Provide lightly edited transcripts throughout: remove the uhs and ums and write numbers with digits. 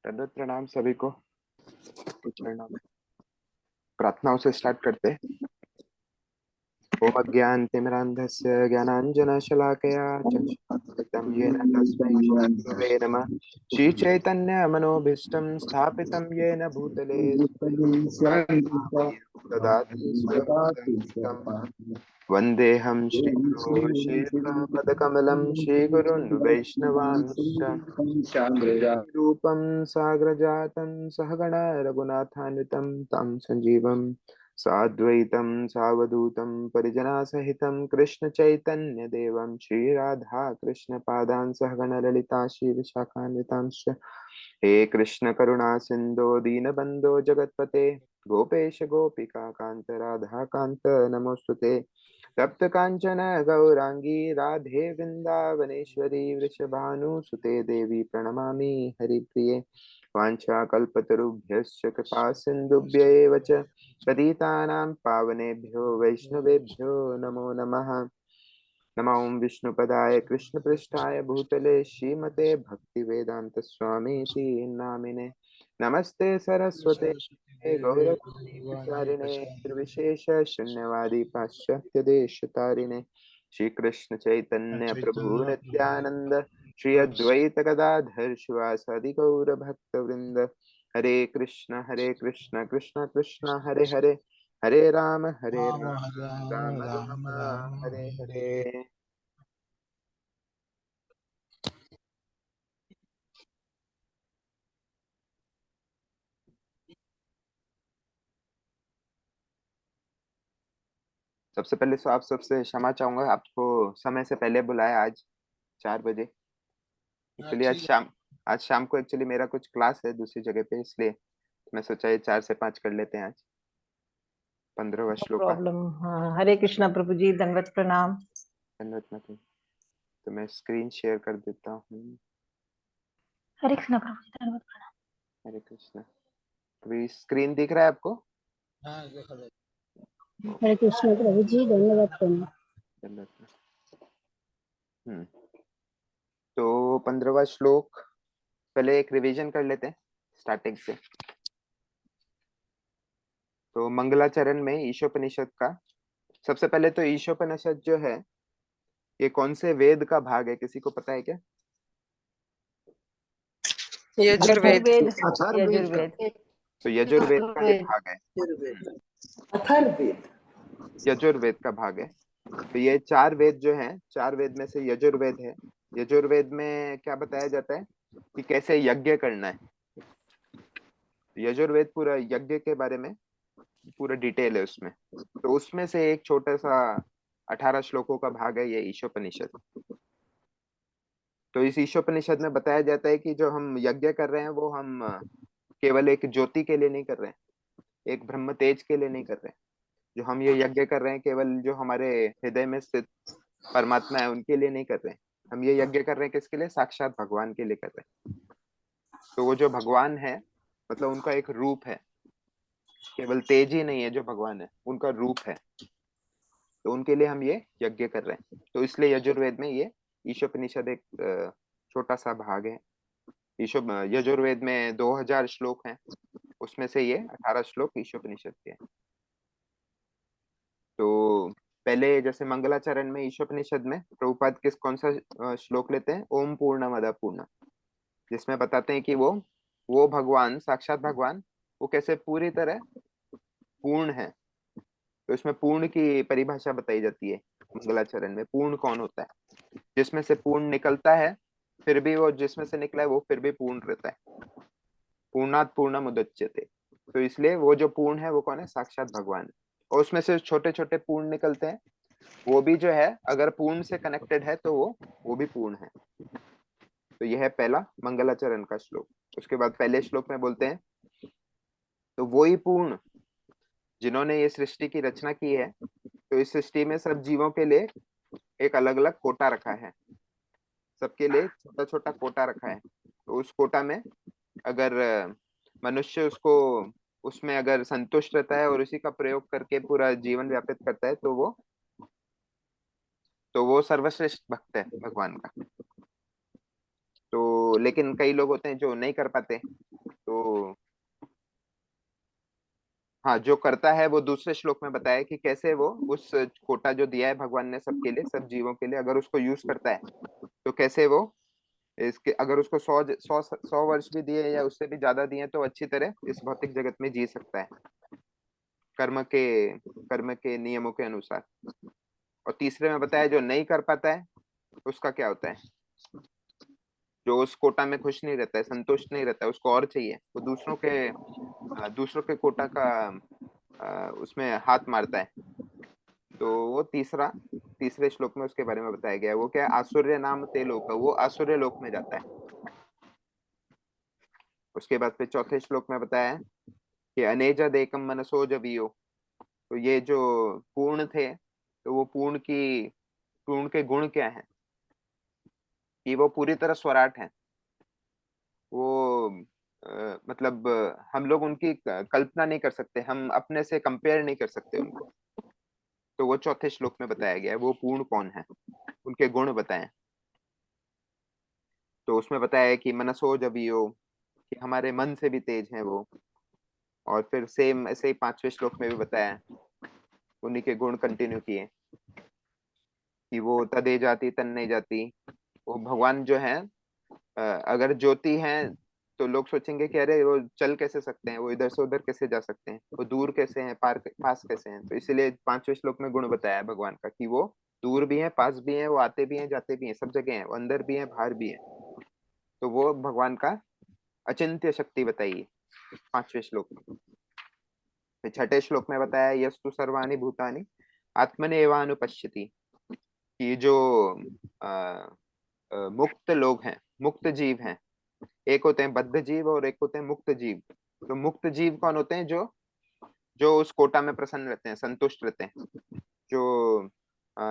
दंडवत प्रणाम सभी को। चरणों में प्रार्थनाओं से स्टार्ट करते हैं। ओम अज्ञानतिमिरान्धस्य ज्ञानाञ्जनशलाकया चक्षुरुन्मिलितं येन तस्मै श्रीगुरवे नमः। श्रीचैतन्यमनोभीष्टं स्थापितं येन भूतले स्वयं ददाति स्वपदान्तिकम्। वन्देऽहं श्रीगुरो श्रीयुतापदकमलं श्रीगुरुन् वैष्णवांश्च रूपं साग्रजातं सहगण रघुनाथान्वितं तं सञ्जीवं साद्वैतं सावधूतं परिजनासहितं कृष्णचैतन्यदेवं श्रीराधा कृष्णपादान् सहगण ललिता श्रीविशाखान्वितांश्च। हे कृष्ण करुणा सिन्धो दीनबन्धो जगत्पते गोपेश गोपिका कान्त राधा कान्त नमोस्तुते। तप्त कांचन गौरांगी राधे वृंदावनेश्वरी वृषभानुसुते देवी प्रणमामि हरिप्रिये। वाञ्छाकल्पतरुभ्यश्च कृपा सिन्धुभ्यैव च पतितानां पावनेभ्यो वैष्णवेभ्यो नमो नमः। नमो विष्णुपदाय कृष्णपृष्ठाय भूतले श्रीमते भक्तिवेदांत स्वामीति नामिने। नमस्ते सरस्वते गौरवाणी प्रचारिणे निर्विशेष शून्यवादी पाश्चात्य देश तारिणे। श्री कृष्ण चैतन्य प्रभु नित्यानंद श्री अद्वैत गदाधर शिवासादि गौर भक्त वृंद। हरे कृष्ण कृष्ण कृष्ण हरे हरे, हरे राम राम राम हरे हरे। सबसे पहले तो आप सबसे क्षमा चाहूंगा, आपको समय से पहले बुलाया आज 4 बजे। एक्चुअली आज शाम को एक्चुअली मेरा कुछ क्लास है दूसरी जगह पे, इसलिए मैं सोचा ये 4 से 5 कर लेते हैं आज 15वां श्लोक का। प्रॉब्लम। हाँ, हरे कृष्णा प्रभु जी, दंडवत प्रणाम। धन्यवाद माता। तो मैं स्क्रीन शेयर कर देता हूँ। हरे कृष्णा प्रभु जी, दंडवत प्रणाम। हरे कृष्णा। अभी स्क्रीन दिख रहा है आपको? हाँ, देखो देखो। हरे कृष्णा प्रभु जी, धन्यवाद प्रणाम। धन्यवाद। तो 15वां श्लोक पहले एक रिवीजन कर लेते हैं स्टार्टिंग से। तो मंगलाचरण में ईशोपनिषद का सबसे पहले तो ईशोपनिषद जो है ये कौन से वेद का भाग है, किसी को पता है क्या? यजुर्वेद। यजुर्वेद। तो यजुर्वेद का ये भाग है। अथर्ववेद। यजुर्वेद का भाग है। तो ये 4 वेद जो हैं, 4 वेद में से यजुर्वेद है। यजुर्वेद में क्या बताया जाता है कि कैसे यज्ञ करना है। यजुर्वेद पूरा यज्ञ के बारे में पूरा डिटेल है उसमें। तो उसमें से एक छोटा सा 18 श्लोकों का भाग है ये ईशोपनिषद। तो इस ईशोपनिषद में बताया जाता है कि जो हम यज्ञ कर रहे हैं वो हम केवल एक ज्योति के लिए नहीं कर रहे हैं, एक ब्रह्म तेज के लिए नहीं कर रहे हैं। जो हम ये यज्ञ कर रहे हैं केवल जो हमारे हृदय में स्थित परमात्मा है उनके लिए नहीं कर रहे हैं। हम ये यज्ञ कर रहे हैं किसके लिए? साक्षात भगवान के लिए कर रहे हैं। तो वो जो भगवान है मतलब उनका एक रूप है, केवल तेज ही नहीं है जो भगवान है, उनका रूप है। तो उनके लिए हम ये यज्ञ कर रहे हैं। तो इसलिए यजुर्वेद में ये ईशोपनिषद एक छोटा सा भाग है। ईशो यजुर्वेद में 2000 श्लोक हैं, उसमें से ये 18 श्लोक ईशोपनिषद के हैं। तो पहले जैसे मंगलाचरण में ईशोपनिषद में प्रभुपाद कौन सा श्लोक लेते हैं? ओम पूर्णमद पूर्ण, जिसमें बताते हैं कि वो भगवान, साक्षात भगवान, वो कैसे पूरी तरह पूर्ण है। तो इसमें पूर्ण की परिभाषा बताई जाती है मंगलाचरण में। पूर्ण कौन होता है? जिसमें से पूर्ण निकलता है फिर भी वो जिसमें से निकला है वो फिर भी पूर्ण रहता है। पूर्णात पूर्णम उदच्यते। तो इसलिए वो जो पूर्ण है वो कौन है? साक्षात भगवान है। और उसमें से छोटे छोटे पूर्ण निकलते हैं, वो भी जो है अगर पूर्ण से कनेक्टेड है तो वो भी पूर्ण है। तो यह है पहला मंगलाचरण का श्लोक। उसके बाद पहले श्लोक में बोलते हैं तो वो ही पूर्ण जिन्होंने ये सृष्टि की रचना की है। तो इस सृष्टि में सब जीवों के लिए एक अलग अलग कोटा रखा है, सबके लिए छोटा छोटा कोटा रखा है। तो उस कोटा में अगर मनुष्य उसको उसमें अगर संतुष्ट रहता है और उसी का प्रयोग करके पूरा जीवन व्यापित करता है तो वो सर्वश्रेष्ठ भक्त है भगवान का। तो लेकिन कई लोग होते हैं जो नहीं कर पाते। तो हाँ, जो करता है वो दूसरे श्लोक में बताया कि कैसे वो उस कोटा जो दिया है भगवान ने सबके लिए, सब जीवों के लिए, अगर उसको यूज करता है तो कैसे वो इसके, अगर उसको 100 वर्ष भी दिए या उससे भी ज्यादा दिए तो अच्छी तरह इस भौतिक जगत में जी सकता है, कर्म के कर्म के नियमों के अनुसार। और तीसरे में बताया जो नहीं कर पाता है उसका क्या होता है, जो उस कोटा में खुश नहीं रहता है, संतुष्ट नहीं रहता है, उसको और चाहिए, वो दूसरों के कोटा का उसमें हाथ मारता है। तो वो तीसरे श्लोक में उसके बारे में बताया गया है। वो क्या है, आसुर्य नाम ते लोक, वो आसुर्य लोक में जाता है। उसके बाद फिर चौथे श्लोक में बताया है कि अनेजद एकम मनसो जवियो। तो ये जो पूर्ण थे, तो वो पूर्ण के गुण क्या हैं, कि वो पूरी तरह स्वराट हैं। वो मतलब हम लोग उनकी कल्पना नहीं कर सकते, हम अपने से कंपेयर नहीं कर सकते उनको। तो वो चौथे श्लोक में बताया गया है वो पूर्ण कौन है, उनके गुण बताएं। तो उसमें बताया है कि मनसो जबियो, कि हमारे मन से भी तेज हैं वो। और फिर सेम ऐसे ही पांचवें श्लोक में भी बताया है, उन्हीं के गुण कंटिन्यू किए, कि वो तदे जाति तन नहीं जाती। वो भगवान जो है, अगर ज्योति है तो लोग सोचेंगे कि अरे वो चल कैसे सकते हैं, वो इधर से उधर कैसे जा सकते हैं, वो दूर कैसे हैं, पास कैसे हैं। तो इसीलिए पांचवें श्लोक में गुण बताया है भगवान का, कि वो दूर भी है, पास भी है, वो आते भी हैं, जाते भी हैं, सब जगह हैं, वो अंदर भी है, बाहर भी है। तो वो भगवान का अचिंत्य शक्ति बताइए पांचवें श्लोक में। फिर छठे श्लोक में बताया यस्तु सर्वाणि भूतानि आत्मनेवानुपश्यति, कि जो अ, मुक्त लोग हैं, मुक्त जीव हैं, एक होते हैं बद्ध जीव और एक होते हैं मुक्त जीव। तो मुक्त जीव कौन होते हैं, जो जो उस कोटा में प्रसन्न रहते हैं, संतुष्ट रहते हैं। जो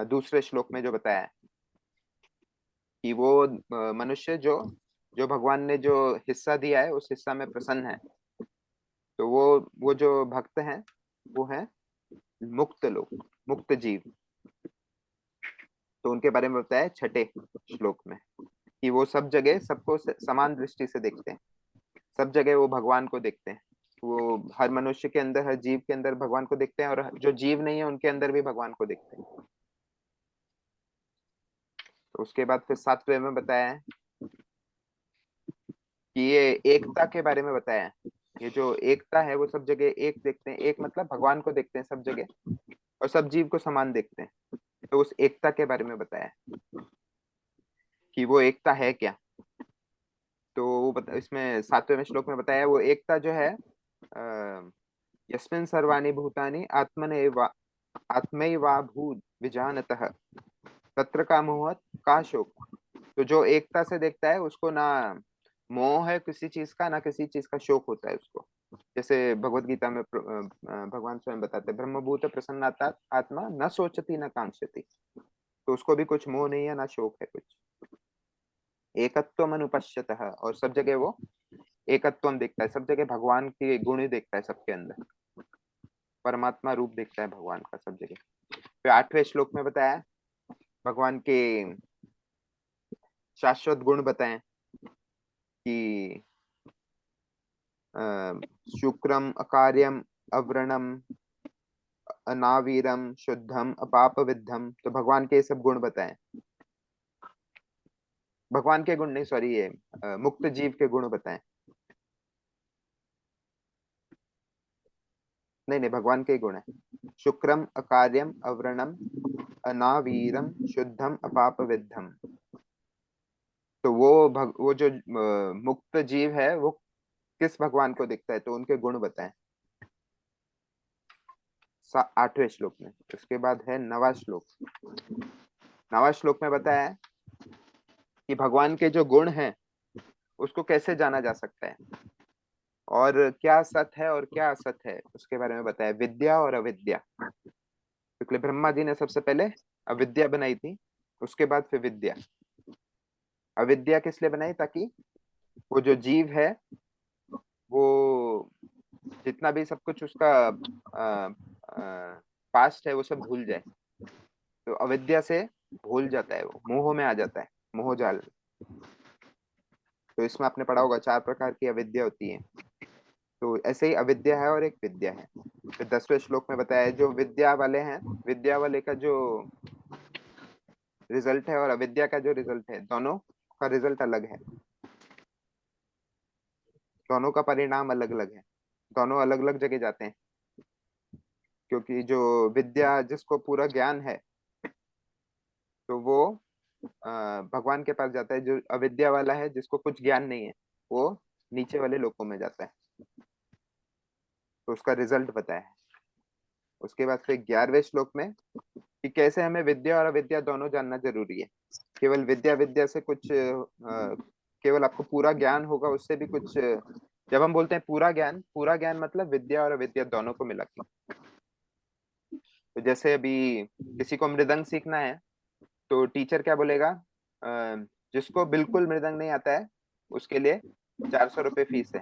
दूसरे श्लोक में जो बताया है कि वो मनुष्य जो जो भगवान ने जो हिस्सा दिया है उस हिस्सा में प्रसन्न है। तो वो जो भक्त हैं वो है मुक्त लोग, मुक्त जीव। तो उनके बारे में बताया है छठे श्लोक में, कि वो सब जगह सबको समान दृष्टि से देखते हैं, सब जगह वो भगवान को देखते हैं। वो हर मनुष्य के अंदर, हर जीव के अंदर भगवान को देखते हैं, और जो जीव नहीं है उनके अंदर भी भगवान को देखते हैं। तो उसके बाद फिर सातवें में बताया है कि ये एकता के बारे में बताया है। ये जो एकता है वो सब जगह एक देखते हैं, एक मतलब भगवान को देखते हैं सब जगह, और सब जीव को समान देखते हैं। तो उस एकता के बारे में बताया है कि वो एकता है क्या। तो इसमें सातवें में श्लोक में बताया है वो एकता जो है, यस्मिन् सर्वाणि भूतानि आत्मैवाभूत विजानतः तत्र का मोह का शोक। तो जो एकता से देखता है उसको ना मोह है किसी चीज का, ना किसी चीज का शोक होता है उसको। जैसे भगवत गीता में भगवान स्वयं बताते हैं, ब्रह्मभूत प्रसन्नाता आत्मा न सोचती न कांक्षति। तो उसको भी कुछ मोह नहीं है, ना शोक है कुछ। एकत्वम अनुपश्यतः, और सब जगह वो एकत्वम देखता है, सब जगह भगवान के गुण ही देखता है सबके अंदर, परमात्मा रूप देखता है भगवान का सब जगह। फिर आठवें श्लोक में बताया भगवान के शाश्वत गुण बताएं, कि शुक्रम अकार्यम अव्रणम अनावीरम शुद्धम अपाप विद्धम। तो भगवान के ये सब गुण बताएं, भगवान के गुण नहीं, सॉरी, ये मुक्त जीव के गुण बताएं। नहीं नहीं, भगवान के ही गुण है। शुक्रम अकार्यम अव्रणम अनावीरम शुद्धम अपाप विद्धम। तो वो जो मुक्त जीव है वो किस भगवान को दिखता है, तो उनके गुण बताएं आठवें श्लोक में। उसके बाद है नवा श्लोक। नवा श्लोक में बताया है कि भगवान के जो गुण हैं उसको कैसे जाना जा सकता है, और क्या सत है और क्या असत है उसके बारे में बताया, विद्या और अविद्या। क्योंकि ब्रह्मा जी ने सबसे पहले अविद्या बनाई थी, उसके बाद फिर विद्या। अविद्या किस लिए बनाई, ताकि वो जो जीव है वो जितना भी सब कुछ उसका पास्ट है वो सब भूल जाए। तो अविद्या से भूल जाता है, वो मोह में आ जाता है, मोह जाल। तो इसमें आपने पढ़ा होगा 4 प्रकार की अविद्या होती है। तो ऐसे ही अविद्या है और एक विद्या है। फिर 10वें श्लोक में बताया है जो विद्या वाले हैं, विद्या वाले का जो रिजल्ट है और अविद्या का जो रिजल्ट है, दोनों का रिजल्ट अलग है, दोनों का परिणाम अलग अलग है, दोनों अलग अलग जगह जाते हैं। क्योंकि जो विद्या जिसको पूरा ज्ञान है तो वो भगवान के पास जाता है, जो अविद्या वाला है जिसको कुछ ज्ञान नहीं है वो नीचे वाले लोकों में जाता है। तो उसका रिजल्ट बताया है। उसके बाद फिर 11वें श्लोक में कि कैसे हमें विद्या और अविद्या दोनों जानना जरूरी है। केवल विद्या विद्या से कुछ केवल आपको पूरा ज्ञान होगा उससे भी कुछ जब हम बोलते हैं पूरा ज्ञान मतलब विद्या और अविद्या दोनों को मिला के। तो जैसे अभी किसी को मृदंग सीखना है तो टीचर क्या बोलेगा, जिसको बिल्कुल मृदंग नहीं आता है उसके लिए 400 रुपये फीस है,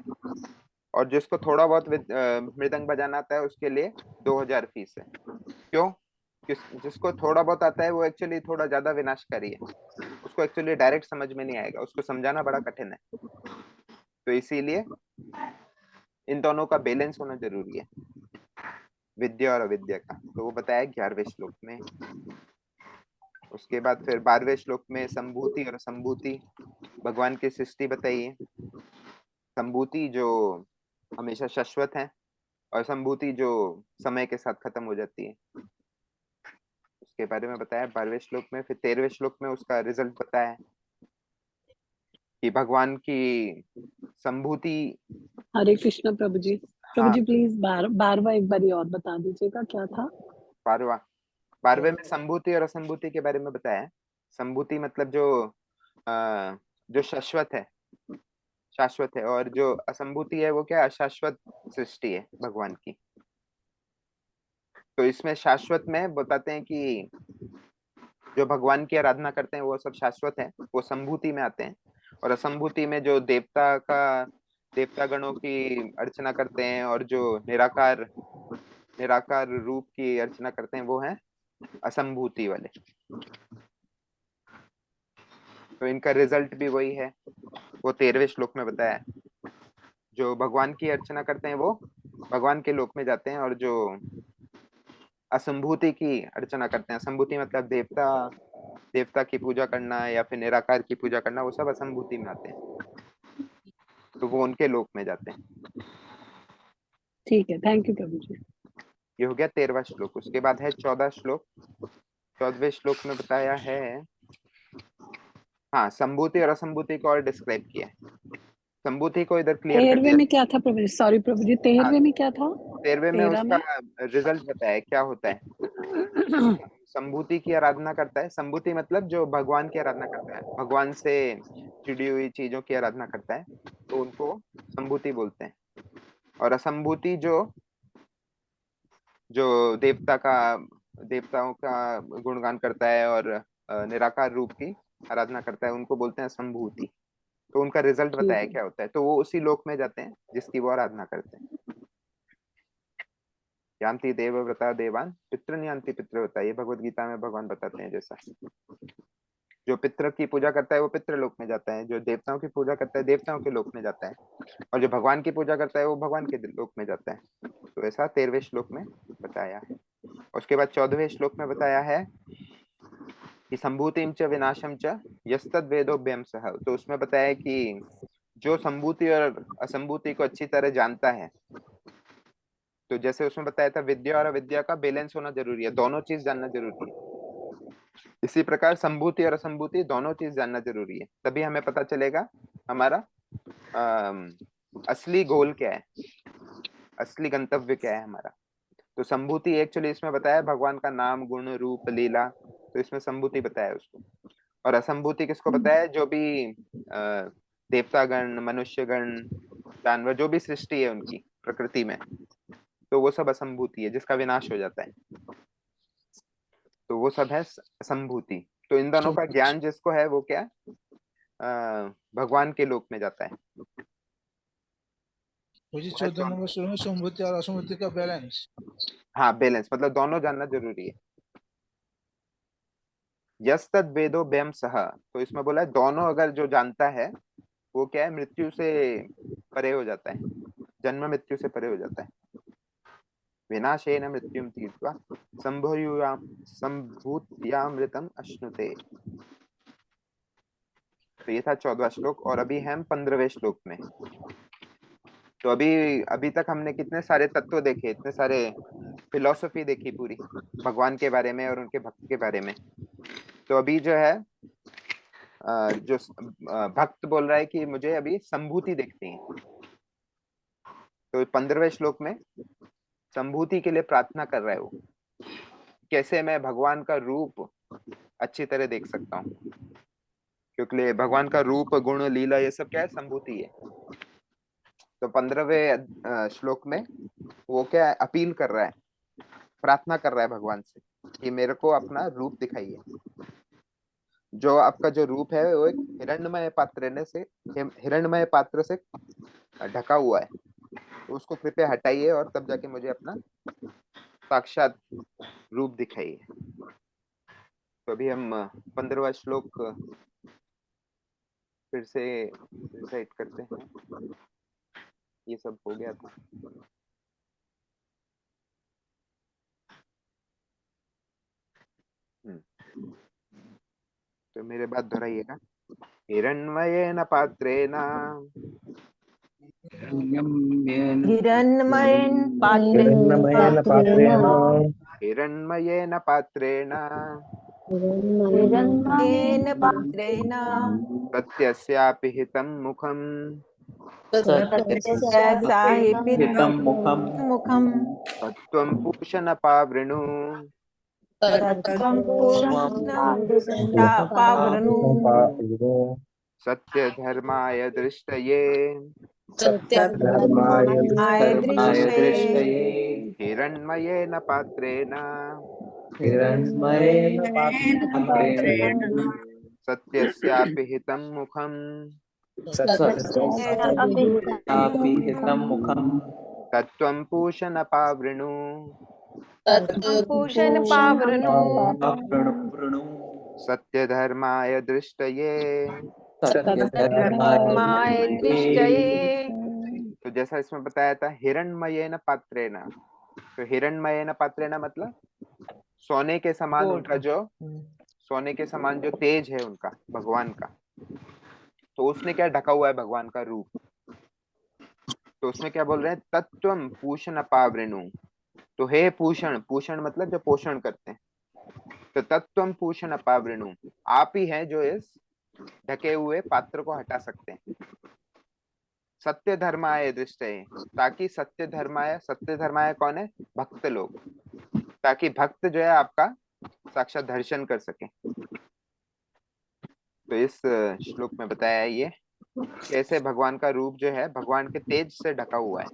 और जिसको थोड़ा बहुत मृदंग बजाना आता है उसके लिए 2000 फीस है। क्यों? जिसको थोड़ा बहुत आता है वो एक्चुअली थोड़ा ज्यादा विनाशकारी है, उसको एक्चुअली डायरेक्ट समझ में नहीं आएगा, उसको समझाना बड़ा कठिन है। तो इसीलिए इन दोनों का बैलेंस होना जरूरी है, विद्या और अविद्या का। तो वो बताया 11वें श्लोक में। उसके बाद फिर 12वें श्लोक में संभूति और असंभूति, भगवान की सृष्टि बताई है। संभूति जो हमेशा शाश्वत है और संभूति जो समय के साथ खत्म हो जाती है, उसके बारे में बताया 12वें श्लोक में। फिर 13वें श्लोक में उसका रिजल्ट बताया कि भगवान की संभूति। हरे कृष्णा प्रभु जी। प्रभु हाँ, जी प्लीज बारवा एक बारी और बता दीजिएगा क्या था। 12वें में संभूति और असंभूति के बारे में बताया है। संभूति मतलब जो शाश्वत है, और जो असंभूति है वो क्या, अशाश्वत सृष्टि है भगवान की। तो इसमें शाश्वत में बताते हैं कि जो भगवान की आराधना करते हैं वो सब शाश्वत है, वो संभूति में आते हैं। और असंभूति में जो देवता गणों की अर्चना करते हैं और जो निराकार रूप की अर्चना करते हैं वो है असंभूति वाले। तो इनका रिजल्ट भी वही है, वो 13वें श्लोक में बताया है। जो भगवान की अर्चना करते हैं वो भगवान के लोक में जाते हैं, और जो असंभूति की अर्चना करते हैं, असंभूति मतलब देवता की पूजा करना या फिर निराकार की पूजा करना, वो सब असंभूति में आते हैं, तो वो उनके लोक में जाते हैं। ठीक है, थैंक यू प्रभु जी। ये हो गया 13वां श्लोक। उसके बाद है 14 श्लोक। 14वें श्लोक में बताया है, हाँ, संभूति और असंभूति को और डिस्क्राइब किया है। संभूति को इधर क्लियर कर 13वें दिया। में क्या था प्रभु जी, सॉरी प्रभु जी, हाँ, 13वें में क्या था। 13वें में 13 उसका में रिजल्ट बताया है क्या होता है। जो संभूति की आराधना करता है, संभूति मतलब जो भगवान की आराधना करता है, भगवान से जुड़ी हुई चीजों की आराधना करता है, तो उनको संभूति बोलते हैं। और असंभूति जो देवताओं का गुणगान करता है और निराकार रूप की आराधना करता है, उनको बोलते हैं संभूति। तो उनका रिजल्ट ठीक बताया है। क्या होता है, तो वो उसी लोक में जाते हैं जिसकी वो आराधना करते हैं। यान्ति देवव्रता देवान पितृन यान्ति पितृव्रता, ये भगवत गीता में भगवान बताते हैं। जैसा जो पितृ की पूजा करता है वो पितृ लोक में जाता है, जो देवताओं की पूजा करता है देवताओं के लोक में जाता है, और जो भगवान की पूजा करता है वो भगवान के लोक में जाता है। तो ऐसा 13वें श्लोक में बताया है। उसके बाद 14वें श्लोक में बताया है कि संभूतिम च विनाशम च यस्तद वेदोभ्यम सह। तो उसमें बताया है कि जो संभूति और असंभूति को अच्छी तरह जानता है, तो जैसे उसमें बताया था विद्या और अविद्या का बैलेंस होना जरूरी है, दोनों चीज जानना जरूरी है। इसी प्रकार संभूति और असंभूति दोनों चीज जानना जरूरी है, तभी हमें पता चलेगा हमारा असली गोल क्या है, असली गंतव्य क्या है हमारा। तो संभूति एक्चुअली इसमें बताया भगवान का नाम गुण रूप लीला, तो इसमें संभूति बताया उसको। और असंभूति किसको बताया, जो भी देवतागण, मनुष्यगण, जानवर, जो भी सृष्टि है उनकी प्रकृति में, तो वो सब असंभूति है जिसका विनाश हो जाता है, तो वो सब है असंभूति। तो इन दोनों का ज्ञान जिसको है वो क्या, भगवान के लोक में जाता है। मुझे वो है 14 नंबर श्लोक में संभूति और असंभूति का बैलेंस। हाँ, बैलेंस मतलब दोनों जानना जरूरी है। यस तद वेदो व्यम सह, तो इसमें बोला है दोनों अगर जो जानता है वो क्या है, मृत्यु से परे हो जाता है, जन्म मृत्यु से परे हो जाता है। विनाशेन मृत्युम तीर्त्वा संभूत्यामृतम अश्नुते। तो ये था 14वां श्लोक, और अभी हम 15वें श्लोक में। तो अभी अभी तक हमने कितने सारे तत्व देखे, इतने सारे फिलॉसफी देखी पूरी भगवान के बारे में और उनके भक्त के बारे में। तो अभी जो है जो भक्त बोल रहा है कि मुझे अभी संभूति देखती है। तो 15वें श्लोक में संभूति के लिए प्रार्थना कर रहा है वो, कैसे मैं भगवान का रूप अच्छी तरह देख सकता हूँ, क्योंकि भगवान का रूप गुण लीला ये सब क्या है, संभूति है। तो 15वें श्लोक में वो क्या है, अपील कर रहा है, प्रार्थना कर रहा है भगवान से कि मेरे को अपना रूप दिखाइए। जो आपका जो रूप है वो एक हिरण्मय पात्र से ढका हुआ है, तो उसको कृपया हटाइए और तब जाके मुझे अपना साक्षात रूप दिखाइए। तो अभी हम 15वां श्लोक फिर से रिसाइट करते हैं। ये सब हो गया था। तो मेरे बात दोहराइएगा। हिरण्मयेन पात्रेण हिरण्मयेन पात्रे हिरण्मयेन पात्रेण हिरण्मयेन पात्रेण हिरण्मयेन पात्रेण सत्यस्यापि हितं मुखम् सत्यसाहिपितं मुखम् मुखम् तत्त्वं पूषणपावृणु तत्त्वं पूषणपावृणु सत्यधर्माय दृष्टये सत्यधर्माय दृष्टये हिरण्मयेन पात्रेण हिरण्मयेन पात्रेण सत्यस्यापि हितं मुखम् सत्यस्यापि हितं मुखम् तत्त्वं पूषणपावृणु पूषणपावृणु पावृणु सत्यधर्माय दृष्टये। धर्माय दृष्टये। तो जैसा इसमें बताया था, हिरण्मयेन पात्रेण, तो हिरण्मयेन पात्रेण मतलब सोने के समान उनका जो सोने के समान जो तेज है उनका भगवान का, तो उसने क्या ढका हुआ है भगवान का रूप। तो उसमें क्या बोल रहे हैं, तत्त्वम पूषण पावृणु, तो हे पूषण, पूषण मतलब जो पोषण करते हैं, तो तत्त्वम पूषण पावृणु, आप ही हैं जो इस ढके हुए पात्र को हटा सकते हैं। सत्य धर्माय दृष्टये, ताकि सत्य धर्माय कौन है, भक्त लोग, ताकि भक्त जो है आपका साक्षात दर्शन कर सके। तो इस श्लोक में बताया है ये कैसे भगवान का रूप जो है भगवान के तेज से ढका हुआ है,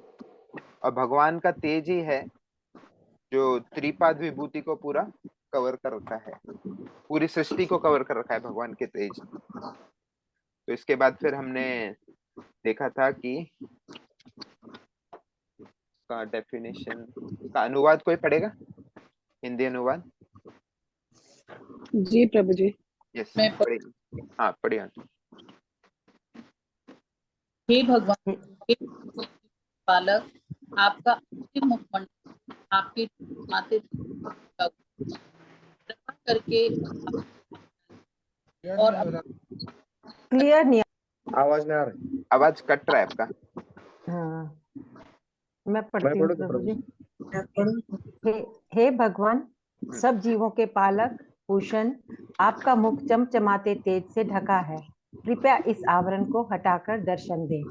और भगवान का तेज ही है जो त्रिपाद विभूति को पूरा कवर कर रखा है, पूरी सृष्टि को कवर कर रखा है भगवान के तेज। तो इसके बाद फिर हमने देखा था कि का डेफिनेशन का अनुवाद कोई पढ़ेगा, हिंदी अनुवाद? जी प्रभु जी। यस पढ़िए, हाँ पढ़िए। हे भगवान, हे बालक, आपका अंतिम मुखमंडल आपके माथे कृपा करके और क्लियर नहीं। आवाज नहीं आ रही, आवाज कट रहा है आपका। हाँ, मैं पढ़ती हूँ प्रभु जी। हे भगवान, सब जीवों के पालक भूषण, आपका मुख चमचमाते तेज से ढका है, कृपया इस आवरण को हटाकर दर्शन दें।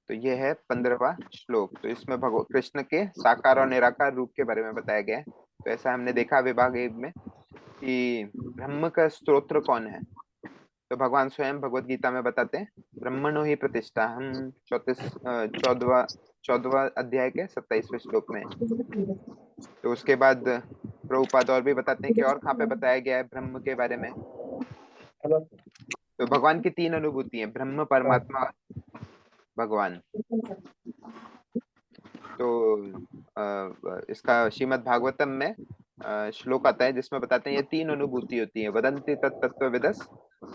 तो ये है 15वां श्लोक। तो इसमें भगवान कृष्ण के साकार और निराकार रूप के बारे में बताया गया है। तो ऐसा हमने देखा विभाग 1 में कि ब्रह्म का स्तोत्र कौन है, तो भगवान स्वयं भगवत गीता में बताते हैं ब्रह्मणो ही प्रतिष्ठा, हम 14वां अध्याय के 27वें श्लोक में। तो उसके बाद प्रभुपाद और भी बताते हैं कि और कहाँ पे बताया गया है ब्रह्म के बारे में। तो भगवान की 3 अनुभूति है, ब्रह्म, परमात्मा, भगवान। तो इसका श्रीमद् भागवतम में श्लोक आता है जिसमें बताते हैं ये 3 अनुभूति होती है, वदंति तत्तत्वविदस्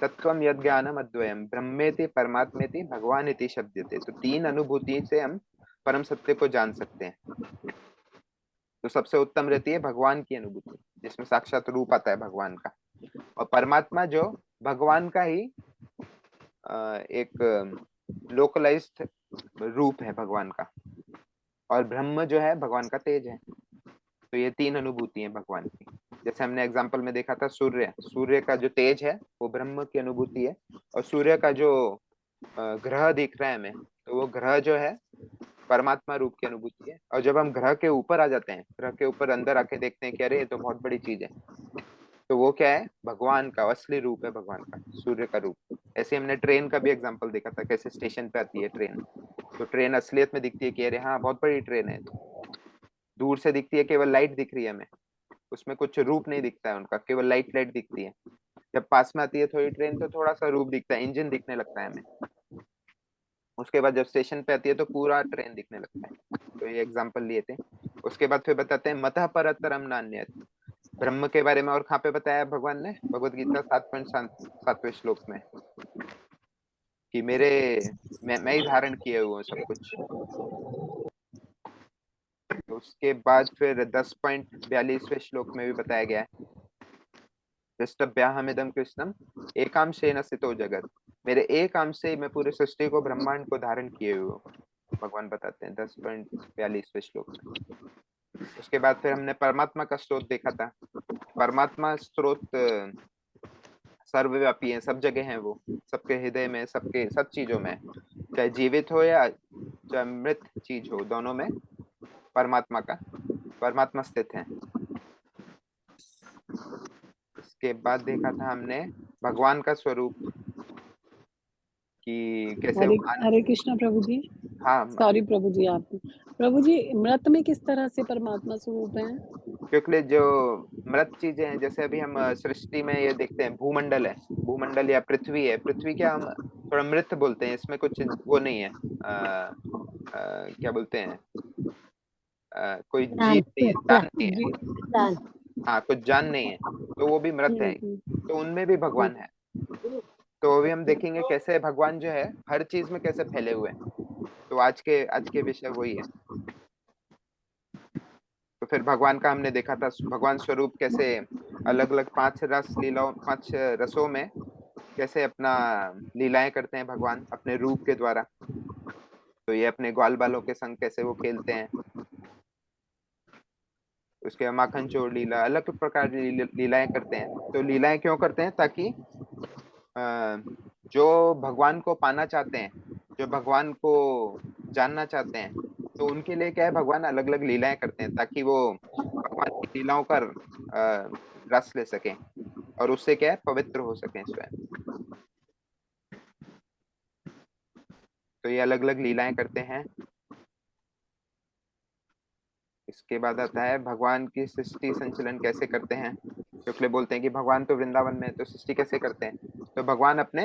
तत्वम यद ज्ञानम अद्वयम ब्रह्मेति परमात्मेति भगवान इति शब्दते। तो तीन अनुभूति से हम परम सत्य को जान सकते हैं। तो सबसे उत्तम रहती है भगवान की अनुभूति, जिसमें साक्षात रूप आता है भगवान का, और परमात्मा जो भगवान का ही एक लोकलाइज्ड रूप है भगवान का, और ब्रह्म जो है भगवान का तेज है। तो ये तीन अनुभूति है भगवान की। जैसे हमने एग्जाम्पल में देखा था, सूर्य का जो तेज है वो ब्रह्म की अनुभूति है, और सूर्य का जो ग्रह दिख रहा है हमें, तो वो ग्रह जो है परमात्मा रूप की अनुभूति है। और जब हम ग्रह के ऊपर आ जाते हैं, ग्रह के ऊपर अंदर आके देखते हैं कि अरे ये तो बहुत बड़ी चीज है, तो वो क्या है, भगवान का असली रूप है, भगवान का सूर्य का रूप। ऐसे हमने ट्रेन का भी एग्जांपल देखा था, कैसे स्टेशन पे आती है ट्रेन, तो ट्रेन असलियत में दिखती है कि अरे हाँ बहुत बड़ी ट्रेन है, दूर से दिखती है केवल लाइट दिख रही है हमें, उसमें कुछ रूप नहीं दिखता है उनका, केवल लाइट लाइट दिखती है। जब पास में आती है थोड़ी ट्रेन तो थोड़ा सा रूप दिखता है, इंजन दिखने लगता है हमें। उसके बाद जब स्टेशन पे आती है तो पूरा ट्रेन दिखने लगता है। तो ये एग्जांपल लिए थे। उसके बाद फिर बताते हैं मतः परतरम नान्यत्, ब्रह्म के बारे में और कहाँ पे बताया भगवान ने, भगवत गीता 7.7वें श्लोक में, कि मैं ही धारण किए हुए हूँ सब कुछ। तो उसके बाद फिर 10.42वें श्लोक में भी बताया गया है, दृष्टव्याहमिदं कृष्णम एकांशेन स्थितो जगत, मेरे एक अंश से मैं पूरे सृष्टि को, ब्रह्मांड को धारण किए हुए हूँ, भगवान बताते हैं 10.42वें श्लोक में। उसके बाद फिर हमने परमात्मा का स्रोत देखा था। परमात्मा स्रोत सर्वव्यापी है, सब जगह है, वो सबके हृदय में, सबके सब चीजों में, चाहे जीवित हो या चाहे मृत चीज हो, दोनों में परमात्मा स्थित है। इसके बाद देखा था हमने भगवान का स्वरूप, कि कैसे हरे वो हरे कृष्णा प्रभु जी। हाँ, सॉरी प्रभु जी, आप प्रभु जी मृत में किस तरह से परमात्मा स्वरूप है? क्योंकि जो मृत चीजें हैं, जैसे अभी हम सृष्टि में ये देखते हैं, भूमंडल है, भूमंडल या पृथ्वी है, पृथ्वी क्या हम थोड़ा मृत बोलते हैं, इसमें कुछ वो नहीं है, क्या बोलते हैं, कोई जीव नहीं है, जान नहीं है, जी। हाँ कुछ जान नहीं है, तो वो भी मृत है, तो उनमें भी भगवान है। तो अभी हम देखेंगे कैसे भगवान जो है हर चीज में कैसे फैले हुए हैं। तो आज के विषय वही है। तो फिर भगवान का हमने देखा था, भगवान स्वरूप कैसे अलग अलग 5 रसों में कैसे अपना लीलाएं करते हैं भगवान अपने रूप के द्वारा। तो ये अपने ग्वाल बालों के संग कैसे वो खेलते हैं, उसके बाद माखन चोर लीला, अलग प्रकार की लीलाएं करते हैं। तो लीलाएं क्यों करते हैं, ताकि जो भगवान को पाना चाहते हैं, जो भगवान को जानना चाहते हैं, तो उनके लिए क्या है, भगवान अलग अलग लीलाएं करते हैं, ताकि वो भगवान की लीलाओं का रस ले सकें, और उससे क्या है, पवित्र हो सकें स्वयं। तो ये अलग अलग लीलाएं करते हैं। इसके बाद आता है भगवान की सृष्टि संचलन कैसे करते हैं। शुक्ल बोलते हैं कि भगवान तो वृंदावन में है, तो सृष्टि कैसे करते हैं, तो भगवान अपने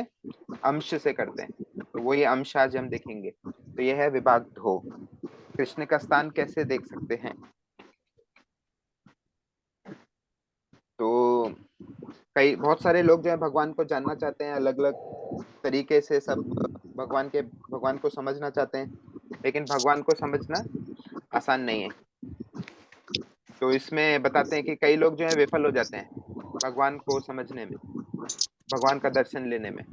अंश से करते हैं। तो वो ये अंश आज हम देखेंगे। तो यह है विभाग 2, कृष्ण का स्थान कैसे देख सकते हैं। तो बहुत सारे लोग जो है भगवान को जानना चाहते हैं, अलग अलग तरीके से सब भगवान को समझना चाहते हैं, लेकिन भगवान को समझना आसान नहीं है। तो इसमें बताते हैं कि कई लोग जो है विफल हो जाते हैं भगवान को समझने में, भगवान का दर्शन लेने में।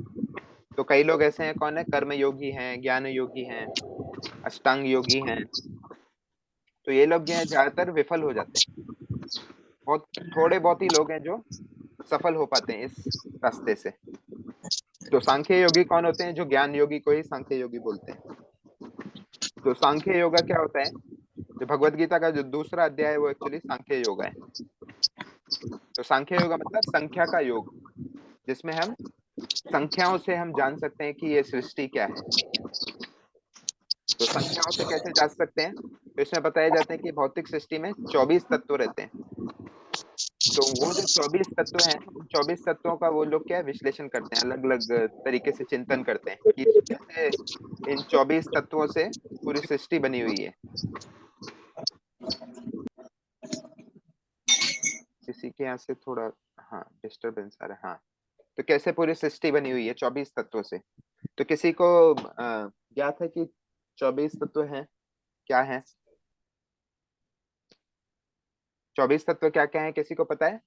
तो कई लोग ऐसे हैं, कौन है, कर्म योगी हैं, ज्ञान योगी हैं, अष्टांग योगी हैं। तो ये लोग जो है ज्यादातर विफल हो जाते हैं। बहुत थोड़े बहुत ही लोग हैं जो सफल हो पाते हैं इस रास्ते से। तो सांख्य योगी कौन होते हैं, जो ज्ञान योगी को ही सांख्य योगी बोलते हैं। तो सांख्य योगा क्या होता है, जो भगवत गीता का जो दूसरा अध्याय है वो एक्चुअली सांख्य योगा है। तो सांख्य योगा मतलब संख्या का योग, जिसमें हम संख्याओं से हम जान सकते हैं कि ये सृष्टि क्या है। तो संख्याओं से कैसे जान सकते हैं, तो इसमें बताया जाता है कि भौतिक सृष्टि में 24 तत्व रहते हैं। तो वो जो 24 तत्व हैं, उन 24 तत्वों का वो लोग क्या है, विश्लेषण करते हैं, अलग अलग तरीके से चिंतन करते हैं कि कैसे इन 24 तत्वों से पूरी सृष्टि बनी हुई है। किसी के यहाँ से थोड़ा हाँ डिस्टरबेंस आ रहा है। हाँ, तो कैसे पूरी सृष्टि बनी हुई है 24 तत्वों से। तो किसी को ज्ञात है कि 24 तत्व हैं क्या है? 24 तत्व क्या क्या है, किसी को पता है?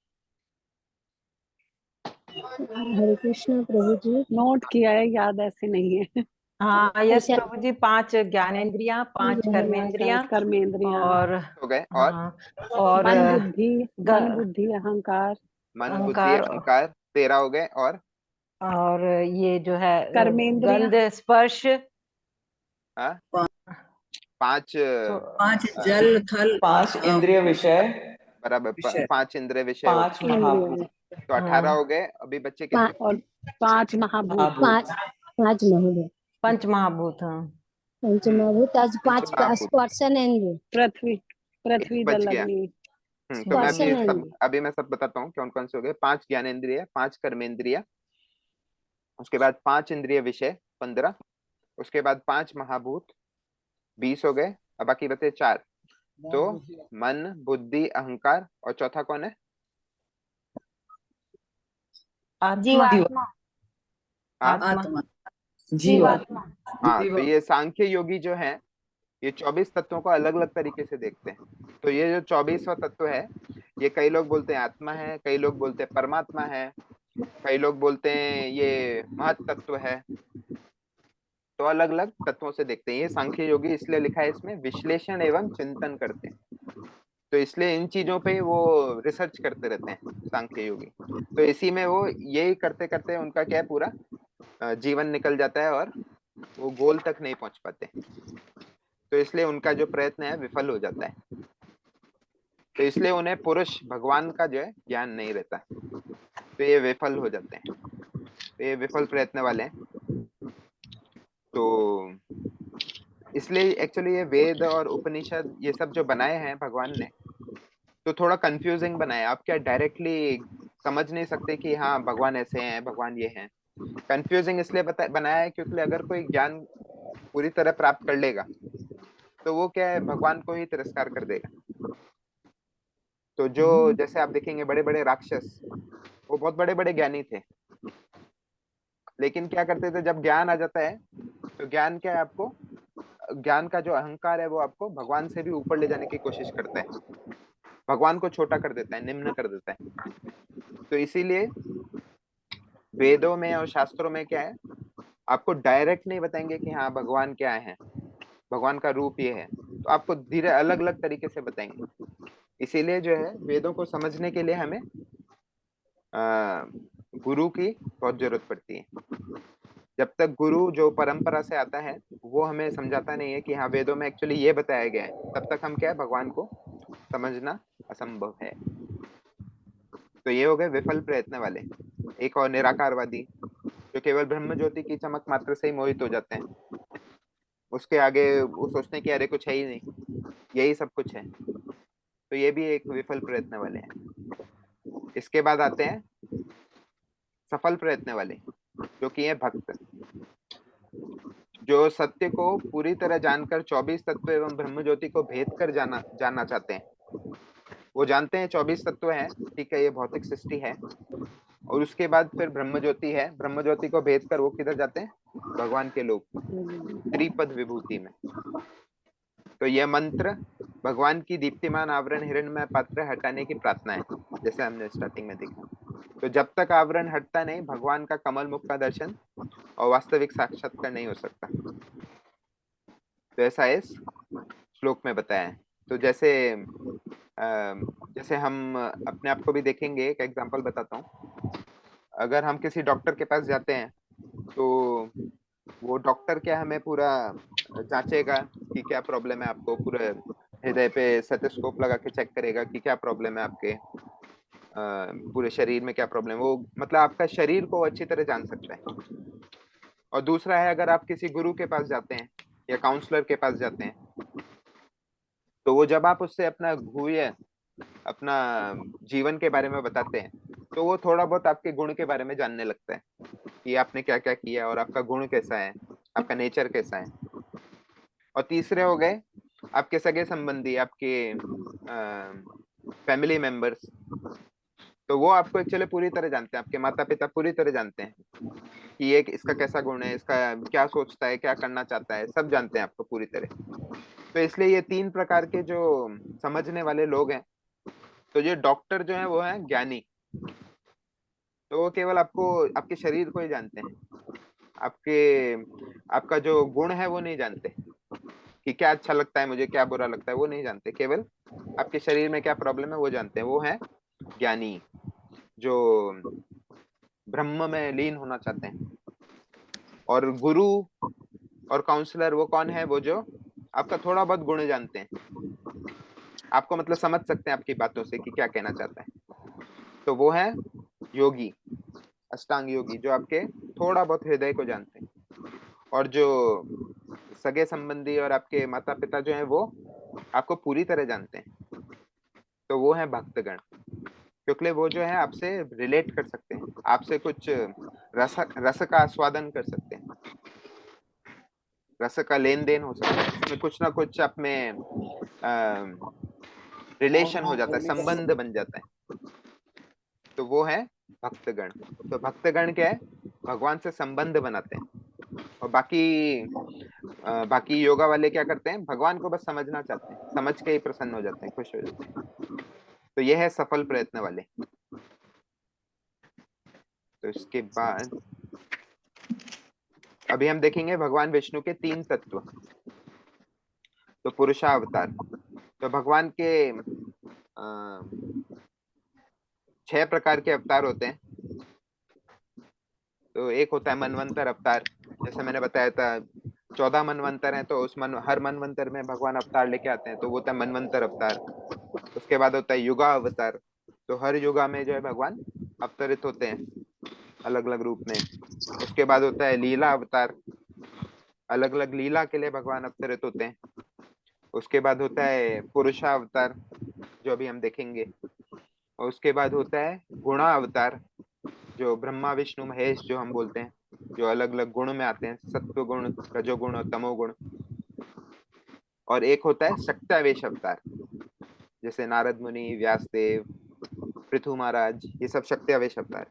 हरे कृष्ण प्रभु जी। नोट किया है, याद ऐसे नहीं है। हाँ यस अच्छा। प्रभु जी, 5 ज्ञानेंद्रियां, 5 कर्मेंद्रियां कर्मेंद्रियां, और हो गए और हाँ और मन बुद्धि, ग- मन बुद्धि अहंकार, मन बुद्धि अहंकार अहंकार 13 हो गए और ये जो है कर्मेंद्रियां, गंध स्पर्श हाँ 5 तो 5 जल थल 5 इंद्रिय विषय, बराबर विषय। 5 इंद्रिय विषय हो 5 गए। महाभूत, इंद्रियों, तो 18 हो गए। अभी बच्चे कितने? और 5 महाभूत, महाभूत, पांच पांच महोदय। पंच महाभूत। हाँ पंच महाभूत आज पंच पांच महाभूत। स्पर्शन एंड पृथ्वी, एक पृथ्वी बच जल गया। अग्नि। तो मैं स्पर्शन एंड अभी मैं सब बताता हूँ कौन कौन से हो गए। 5 ज्ञानेंद्रिय, 5 कर्मेंद्रिय, उसके बाद 5 इंद्रिय विषय 15, उसके बाद 5 महाभूत 20 हो गए। अब बाकी बचे 4। तो मन बुद्धि अहंकार, और चौथा कौन है? आत्मा, जीवात्मा। हाँ आत्मा, जीवात्मा। हाँ। तो ये सांख्य योगी जो है ये 24 तत्वों को अलग अलग तरीके से देखते हैं। तो ये जो 24वां तत्व है, ये कई लोग बोलते हैं आत्मा है, कई लोग बोलते हैं परमात्मा है, कई लोग बोलते हैं ये महत तत्व है। तो अलग अलग तत्वों से देखते हैं। ये सांख्य योगी इसलिए लिखा है, इसमें विश्लेषण एवं चिंतन करते हैं। तो इसलिए इन चीजों पे वो रिसर्च करते रहते हैं सांख्य योगी। तो इसी में वो यही करते करते उनका क्या है, पूरा जीवन निकल जाता है और वो गोल तक नहीं पहुंच पाते। तो इसलिए उनका जो प्रयत्न है विफल हो जाता है। तो इसलिए उन्हें पुरुष भगवान का जो है ज्ञान नहीं रहता, तो ये विफल हो जाते हैं। तो ये विफल प्रयत्न वाले हैं। तो इसलिए एक्चुअली ये वेद और उपनिषद ये सब जो बनाए हैं भगवान ने, तो थोड़ा कंफ्यूजिंग बनाया। आप क्या डायरेक्टली समझ नहीं सकते कि हाँ भगवान ऐसे हैं, भगवान ये हैं। कंफ्यूजिंग इसलिए बनाया है क्योंकि अगर कोई ज्ञान पूरी तरह प्राप्त कर लेगा तो वो क्या है, भगवान को ही तिरस्कार कर देगा। तो जो जैसे आप देखेंगे बड़े बड़े राक्षस, वो बहुत बड़े बड़े ज्ञानी थे, लेकिन क्या करते थे जब ज्ञान आ जाता है तो ज्ञान क्या है, आपको ज्ञान का जो अहंकार है वो आपको भगवान से भी ऊपर ले जाने की कोशिश करता है, भगवान को छोटा कर देता है, निम्न कर देता है। तो इसीलिए वेदों में और शास्त्रों में क्या है, आपको डायरेक्ट नहीं बताएंगे कि हाँ भगवान क्या है, भगवान का रूप ये है। तो आपको धीरे अलग अलग तरीके से बताएंगे। इसीलिए जो है वेदों को समझने के लिए हमें गुरु की बहुत जरूरत पड़ती है। जब तक गुरु जो परंपरा से आता है वो हमें समझाता नहीं है कि हाँ वेदों में एक्चुअली ये बताया गया है, तब तक हम क्या है, भगवान को समझना असंभव है। तो ये हो गए विफल प्रयत्न वाले। एक और निराकारवादी, जो केवल ब्रह्म ज्योति की चमक मात्र से ही मोहित हो जाते हैं, उसके आगे वो सोचते हैं कि अरे कुछ है ही नहीं, यही सब कुछ है। तो ये भी एक विफल प्रयत्न वाले हैं। इसके बाद आते हैं सफल प्रयत्न वाले, जो कि है भक्त, जो सत्य को पूरी तरह जानकर 24 तत्व एवं ब्रह्म ज्योति को भेद कर जानना चाहते हैं। वो जानते हैं 24 तत्व हैं, ठीक है, ये भौतिक सृष्टि है, और उसके बाद फिर ब्रह्म ज्योति है, ब्रह्म ज्योति को भेद कर वो किधर जाते हैं, भगवान के लोक, त्रिपद विभूति में। तो यह मंत्र भगवान की दीप्तिमान आवरण हिरण्मय पात्र हटाने की प्रार्थना है, जैसे हमने स्टार्टिंग में देखा। तो जब तक आवरण हटता नहीं, भगवान का कमल मुख का दर्शन और वास्तविक साक्षात्कार नहीं हो सकता। तो ऐसा इस श्लोक में बताया है। तो जैसे हम अपने आप को भी देखेंगे, एक एग्जांपल बताता हूँ। अगर हम किसी डॉक्टर के पास जाते हैं तो वो डॉक्टर क्या हमें पूरा जांचेगा कि क्या प्रॉब्लम है आपको, पूरे हृदय पे स्टेथोस्कोप लगा के चेक करेगा कि क्या प्रॉब्लम है आपके पूरे शरीर में, क्या प्रॉब्लम है। वो मतलब आपका शरीर को अच्छी तरह जान सकता है। और दूसरा है, अगर आप किसी गुरु के पास जाते हैं या काउंसलर के पास जाते हैं, तो वो जब आप उससे अपना गुह्य, अपना जीवन के बारे में बताते हैं, तो वो थोड़ा बहुत आपके गुण के बारे में जानने लगता है कि आपने क्या क्या किया और आपका गुण कैसा है, आपका नेचर कैसा है। और तीसरे हो गए आपके सगे संबंधी, आपके फैमिली मेंबर्स, तो वो आपको एक्चुअली पूरी तरह जानते हैं, आपके माता पिता पूरी तरह जानते हैं कि ये इसका कैसा गुण है, इसका क्या सोचता है, क्या करना चाहता है, सब जानते हैं आपको पूरी तरह। तो इसलिए ये तीन प्रकार के जो समझने वाले लोग हैं, तो ये डॉक्टर जो है वो है ज्ञानी। तो वो केवल आपको, आपके शरीर को ही जानते हैं, आपके आपका जो गुण है वो नहीं जानते कि क्या अच्छा लगता है मुझे, क्या बुरा लगता है, वो नहीं जानते। केवल आपके शरीर में क्या प्रॉब्लम है वो जानते हैं, वो है ज्ञानी, जो ब्रह्म में लीन होना चाहते हैं। और गुरु और काउंसलर वो कौन है? वो जो आपका थोड़ा बहुत गुण जानते हैं, आपको मतलब समझ सकते हैं आपकी बातों से कि क्या कहना चाहता है। तो वो है योगी, अष्टांग योगी, जो आपके थोड़ा बहुत हृदय को जानते हैं। और जो सगे संबंधी और आपके माता पिता जो हैं वो आपको पूरी तरह जानते हैं, तो वो है भक्तगण। क्योंकि वो जो है आपसे रिलेट कर सकते हैं, आपसे कुछ रस का आस्वादन कर सकते हैं, रस का लेन देन हो सकता है, इसमें कुछ ना कुछ आप में रिलेशन हो जाता है, संबंध बन जाता है। तो वो है भक्तगण। तो भक्तगण क्या है? भगवान से संबंध बनाते हैं। और बाकी योगा वाले क्या करते हैं? भगवान को बस समझना चाहते हैं, समझ के ही प्रसन्न हो जाते हैं, खुश हो जाते हैं। तो ये है सफल प्रयत्न वाले। तो इसके बाद अभी हम देखेंगे भगवान विष्णु के तीन तत्व। तो पुरुषावतार, तो भगवान के 6 प्रकार के अवतार होते हैं। तो एक होता है मनवंतर अवतार, जैसे मैंने बताया था 14 मनवंतर हैं, तो हर मनवंतर में भगवान अवतार लेके आते हैं, तो वो होता है मनवंतर अवतार। उसके बाद होता है युगा अवतार, तो हर युगा में जो है भगवान अवतरित होते हैं अलग अलग रूप में। उसके बाद होता है लीला अवतार, अलग अलग लीला के लिए भगवान अवतरित होते हैं। उसके बाद होता है पुरुषा अवतार, जो अभी हम देखेंगे। और उसके बाद होता है गुणा अवतार, जो ब्रह्मा विष्णु महेश जो हम बोलते हैं, जो अलग अलग गुण में आते हैं, सत्व गुण, रजोगुण और तमोगुण। और एक होता है शक्त्यावेश अवतार, जैसे नारद मुनि, व्यासदेव, पृथु महाराज, ये सब शक्त्यावेश अवतार।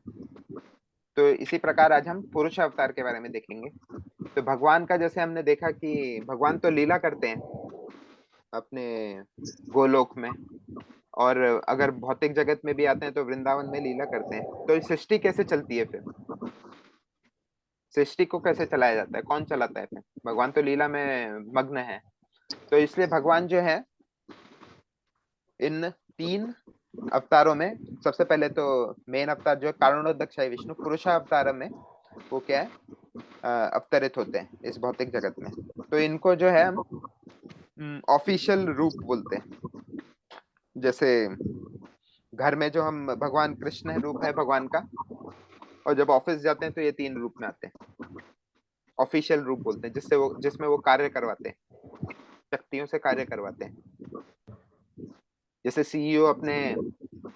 तो इसी प्रकार आज हम पुरुष अवतार के बारे में देखेंगे। तो भगवान का जैसे हमने देखा कि भगवान तो लीला करते हैं अपने गोलोक में, और अगर भौतिक जगत में भी आते हैं तो वृंदावन में लीला करते हैं। तो सृष्टि कैसे चलती है फिर? सृष्टि को कैसे चलाया जाता है? कौन चलाता है फिर? भगवान तो लीला में मग्न है। तो इसलिए भगवान जो है इन 3 अवतारों में, सबसे पहले तो मेन अवतार जो है कारणोदक्षाय विष्णु, पुरुषा अवतार में वो क्या है? अवतरित होते हैं इस भौतिक जगत में। तो इनको जो है हम ऑफिशियल रूप बोलते हैं। जैसे घर में जो हम भगवान कृष्ण रूप है भगवान का, और जब ऑफिस जाते हैं तो ये 3 रूप में आते हैं, ऑफिशियल रूप बोलते हैं, जिसमें वो कार्य करवाते हैं, शक्तियों से कार्य करवाते हैं। जैसे सीईओ अपने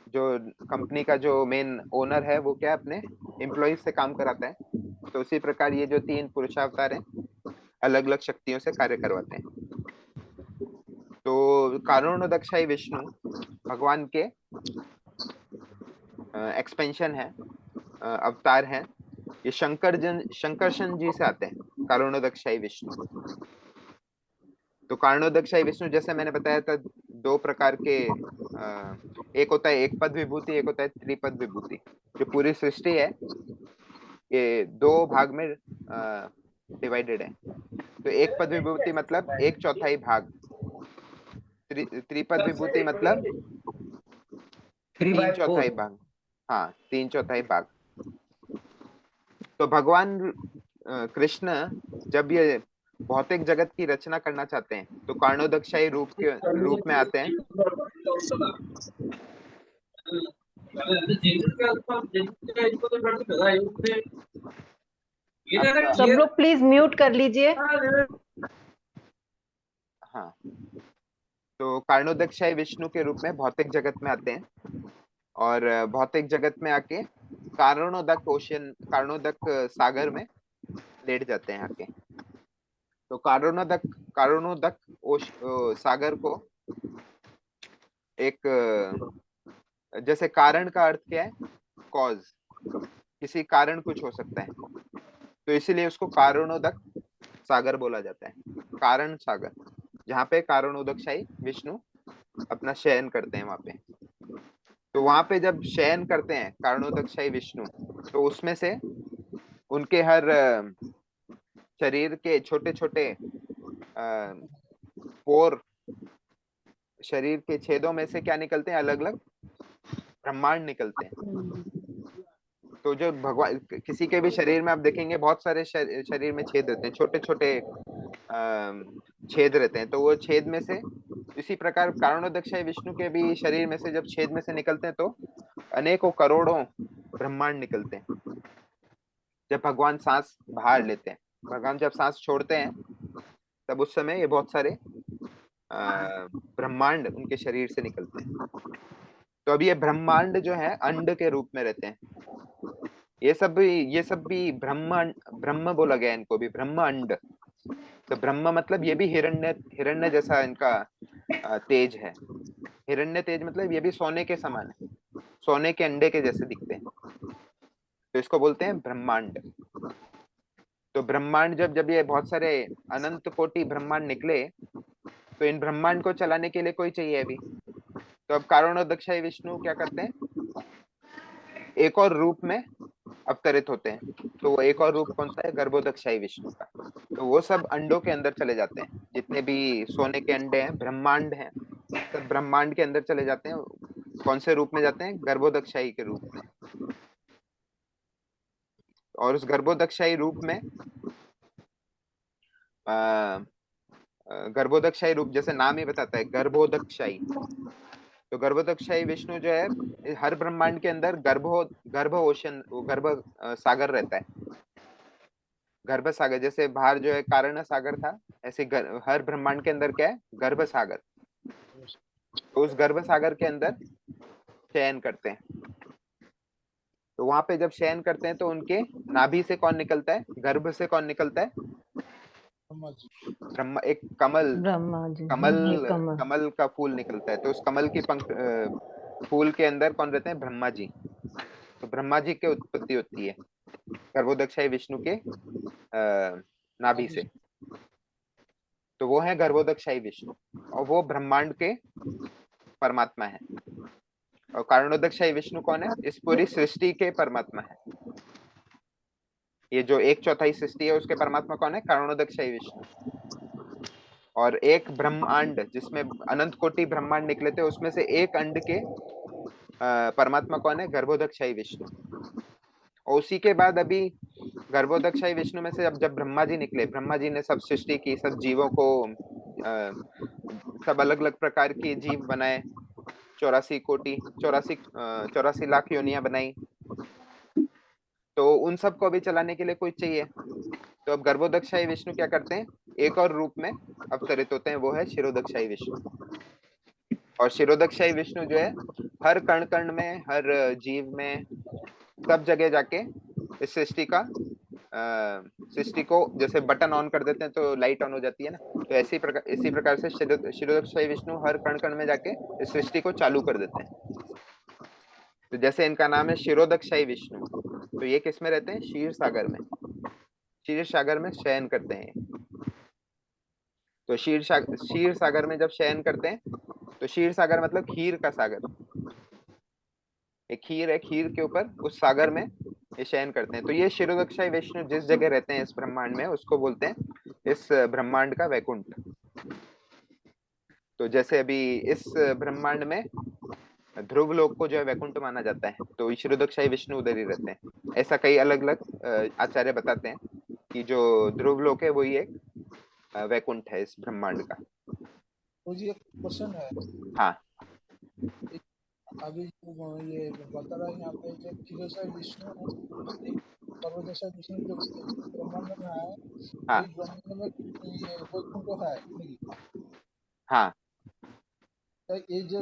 जो कंपनी का जो मेन ओनर है वो क्या अपने एम्प्लॉइज से काम कराता है, तो उसी प्रकार ये जो 3 पुरुषावतार हैं अलग अलग शक्तियों से कार्य करवाते हैं। तो कारणोदक्षाय विष्णु भगवान के एक्सपेंशन है, अवतार है। ये शंकरशन जी से आते हैं कारणोदक्षाय विष्णु। तो कारणोदक्षाय विष्णु जैसे मैंने बताया था 2 प्रकार के, एक होता है एक पद विभूति, एक होता है त्रिपद विभूति। जो पूरी सृष्टि है ये 2 भाग में डिवाइडेड है। तो एक पद विभूति मतलब 1/4 भाग, त्रिपद विभूति मतलब 3/4 भाग। हाँ, 3/4 भाग। तो भगवान कृष्ण जब ये भौतिक जगत की रचना करना चाहते हैं तो कारणोदक्षाई रूप में आते हैं। सब लोग प्लीज म्यूट कर लीजिए। हाँ, तो कारणोदक्षाई विष्णु के रूप में भौतिक जगत में आते हैं, और भौतिक जगत में आके कारणोदक सागर में लेट जाते हैं आके। तो कारणोदक सागर को एक जैसे कारण का अर्थ क्या है? कॉज, किसी कारण कुछ हो सकता है, तो इसीलिए उसको कारणोदक सागर बोला जाता है, कारण सागर, जहाँ पे कारणोदकशाही विष्णु अपना शयन करते हैं वहां पे। तो वहां पे जब शयन करते हैं कारणोदकशाही विष्णु, तो उसमें से उनके हर शरीर के छोटे छोटे पोर, शरीर के छेदों में से क्या निकलते हैं? अलग अलग ब्रह्मांड निकलते हैं। तो जो भगवान किसी के भी शरीर में आप देखेंगे बहुत सारे शरीर में छेद रहते हैं, छोटे छोटे छेद रहते हैं। तो वो छेद में से, इसी प्रकार कारणोदकशाही विष्णु के भी शरीर में से जब छेद में से निकलते हैं तो अनेकों करोड़ों ब्रह्मांड निकलते हैं। जब भगवान सांस बाहर लेते हैं, भगवान जब सांस छोड़ते हैं, तब उस समय ये बहुत सारे ब्रह्मांड उनके शरीर से निकलते हैं। तो अब ये ब्रह्मांड जो है अंड के रूप में रहते हैं। ये सब भी ब्रह्म बोला गया इनको भी, ब्रह्म अंड। तो ब्रह्म मतलब ये भी हिरण्य जैसा इनका तेज है। हिरण्य तेज मतलब ये भी सोने के समान है, सोने के अंडे के जैसे दिखते हैं, तो इसको बोलते हैं ब्रह्मांड। तो ब्रह्मांड जब ये बहुत सारे अनंत कोटि ब्रह्मांड निकले, तो इन ब्रह्मांड को चलाने के लिए कोई चाहिए अभी। तो अब कारणोदकशाही विष्णु क्या करते हैं? एक और रूप में अवतरित होते हैं। तो वो एक और रूप कौन सा है? गर्भोदकशाही विष्णु का। तो वो सब अंडों के अंदर चले जाते हैं, जितने भी सोने के अंडे हैं, ब्रह्मांड हैं, सब ब्रह्मांड के अंदर चले जाते हैं। कौन से रूप में जाते हैं? गर्भोदकशाही के रूप में। और उस गर्भोदकशाही रूप में गर्भोदकशाही रूप, जैसे नाम ही बताता है, गर्भोदकशाही। तो गर्भोदकशाही विष्णु जो है, हर ब्रह्मांड के अंदर गर्भ ओशन, गर्भ सागर रहता है। गर्भ सागर, जैसे बाहर जो है कारण सागर था, ऐसे हर ब्रह्मांड के अंदर क्या है? गर्भ सागर। तो उस गर्भ सागर के अंदर शयन करते हैं। तो वहां पे जब शयन करते हैं तो उनके नाभि से कौन निकलता है? गर्भ से कौन निकलता है? ब्रह्मा। एक कमल, ब्रह्मा जी, कमल का फूल निकलता है। तो उस कमल की फूल के अंदर कौन रहते हैं? ब्रह्मा जी। तो ब्रह्मा जी की उत्पत्ति होती है गर्भोदकशाही विष्णु के नाभि से। तो वो है गर्भोदकशाही विष्णु, और वो ब्रह्मांड के परमात्मा है। और कारणोदकशाही विष्णु कौन है? इस पूरी सृष्टि के परमात्मा है। ये जो 1/4 सृष्टि है उसके परमात्मा कौन है? कारणोदकशाही विष्णु। और एक ब्रह्मांड जिसमें अनंत कोटि ब्रह्मांड निकले थे, उसमें से एक अंड के परमात्मा कौन है? गर्भोदकशाही विष्णु। और उसी के बाद अभी गर्भोदकशाही विष्णु में से जब ब्रह्मा जी निकले, ब्रह्मा जी ने सब सृष्टि की, सब जीवों को सब अलग अलग प्रकार के जीव बनाए, 84 लाख योनियां बनाई। तो उन सबको अभी चलाने के लिए कोई चाहिए। तो अब गर्भोदकशाही विष्णु क्या करते हैं? एक और रूप में अवतरित होते हैं, वो है शिरोदकशाही विष्णु। और शिरोदकशाही विष्णु जो है, हर कण कण में, हर जीव में, सब जगह जाके इस सृष्टि को जैसे बटन ऑन कर देते हैं तो लाइट ऑन हो जाती है ना, तो इसी प्रकार से शिरोदकशाही विष्णु हर कण कण में जाके इस सृष्टि को चालू कर देते हैं। तो जैसे इनका नाम है शिरोदकशाही विष्णु, तो ये किस में रहते हैं? क्षीर सागर में। क्षीर सागर में शयन करते हैं। तो क्षीर सागर में जब शयन करते हैं, तो क्षीर सागर मतलब खीर का सागर, एक खीर है, खीर के ऊपर उस सागर में ये शयन करते हैं। तो ये शिरोदकशाही विष्णु जिस जगह रहते हैं इस ब्रह्मांड में, उसको बोलते हैं इस ब्रह्मांड का वैकुंठ। तो जैसे अभी इस ब्रह्मांड में ध्रुव लोक को जो है वैकुंठ माना जाता है, तो शिरोदकशाही विष्णु उधर ही रहते हैं। ऐसा कई अलग अलग आचार्य बताते हैं कि जो ध्रुव लोक है वही एक वैकुंठ है इस ब्रह्मांड का। मुझे एक क्वेश्चन है। हाँ, अभी जो ये बता रहा है यहाँ पे, जो क्षीरोदकशाही विष्णु गर्भोदकशाही विष्णु जो ब्रह्मांड में है, हाँ, इस ब्रह्मांड में ये वैकुंठ है नहीं? हाँ, तो ये ये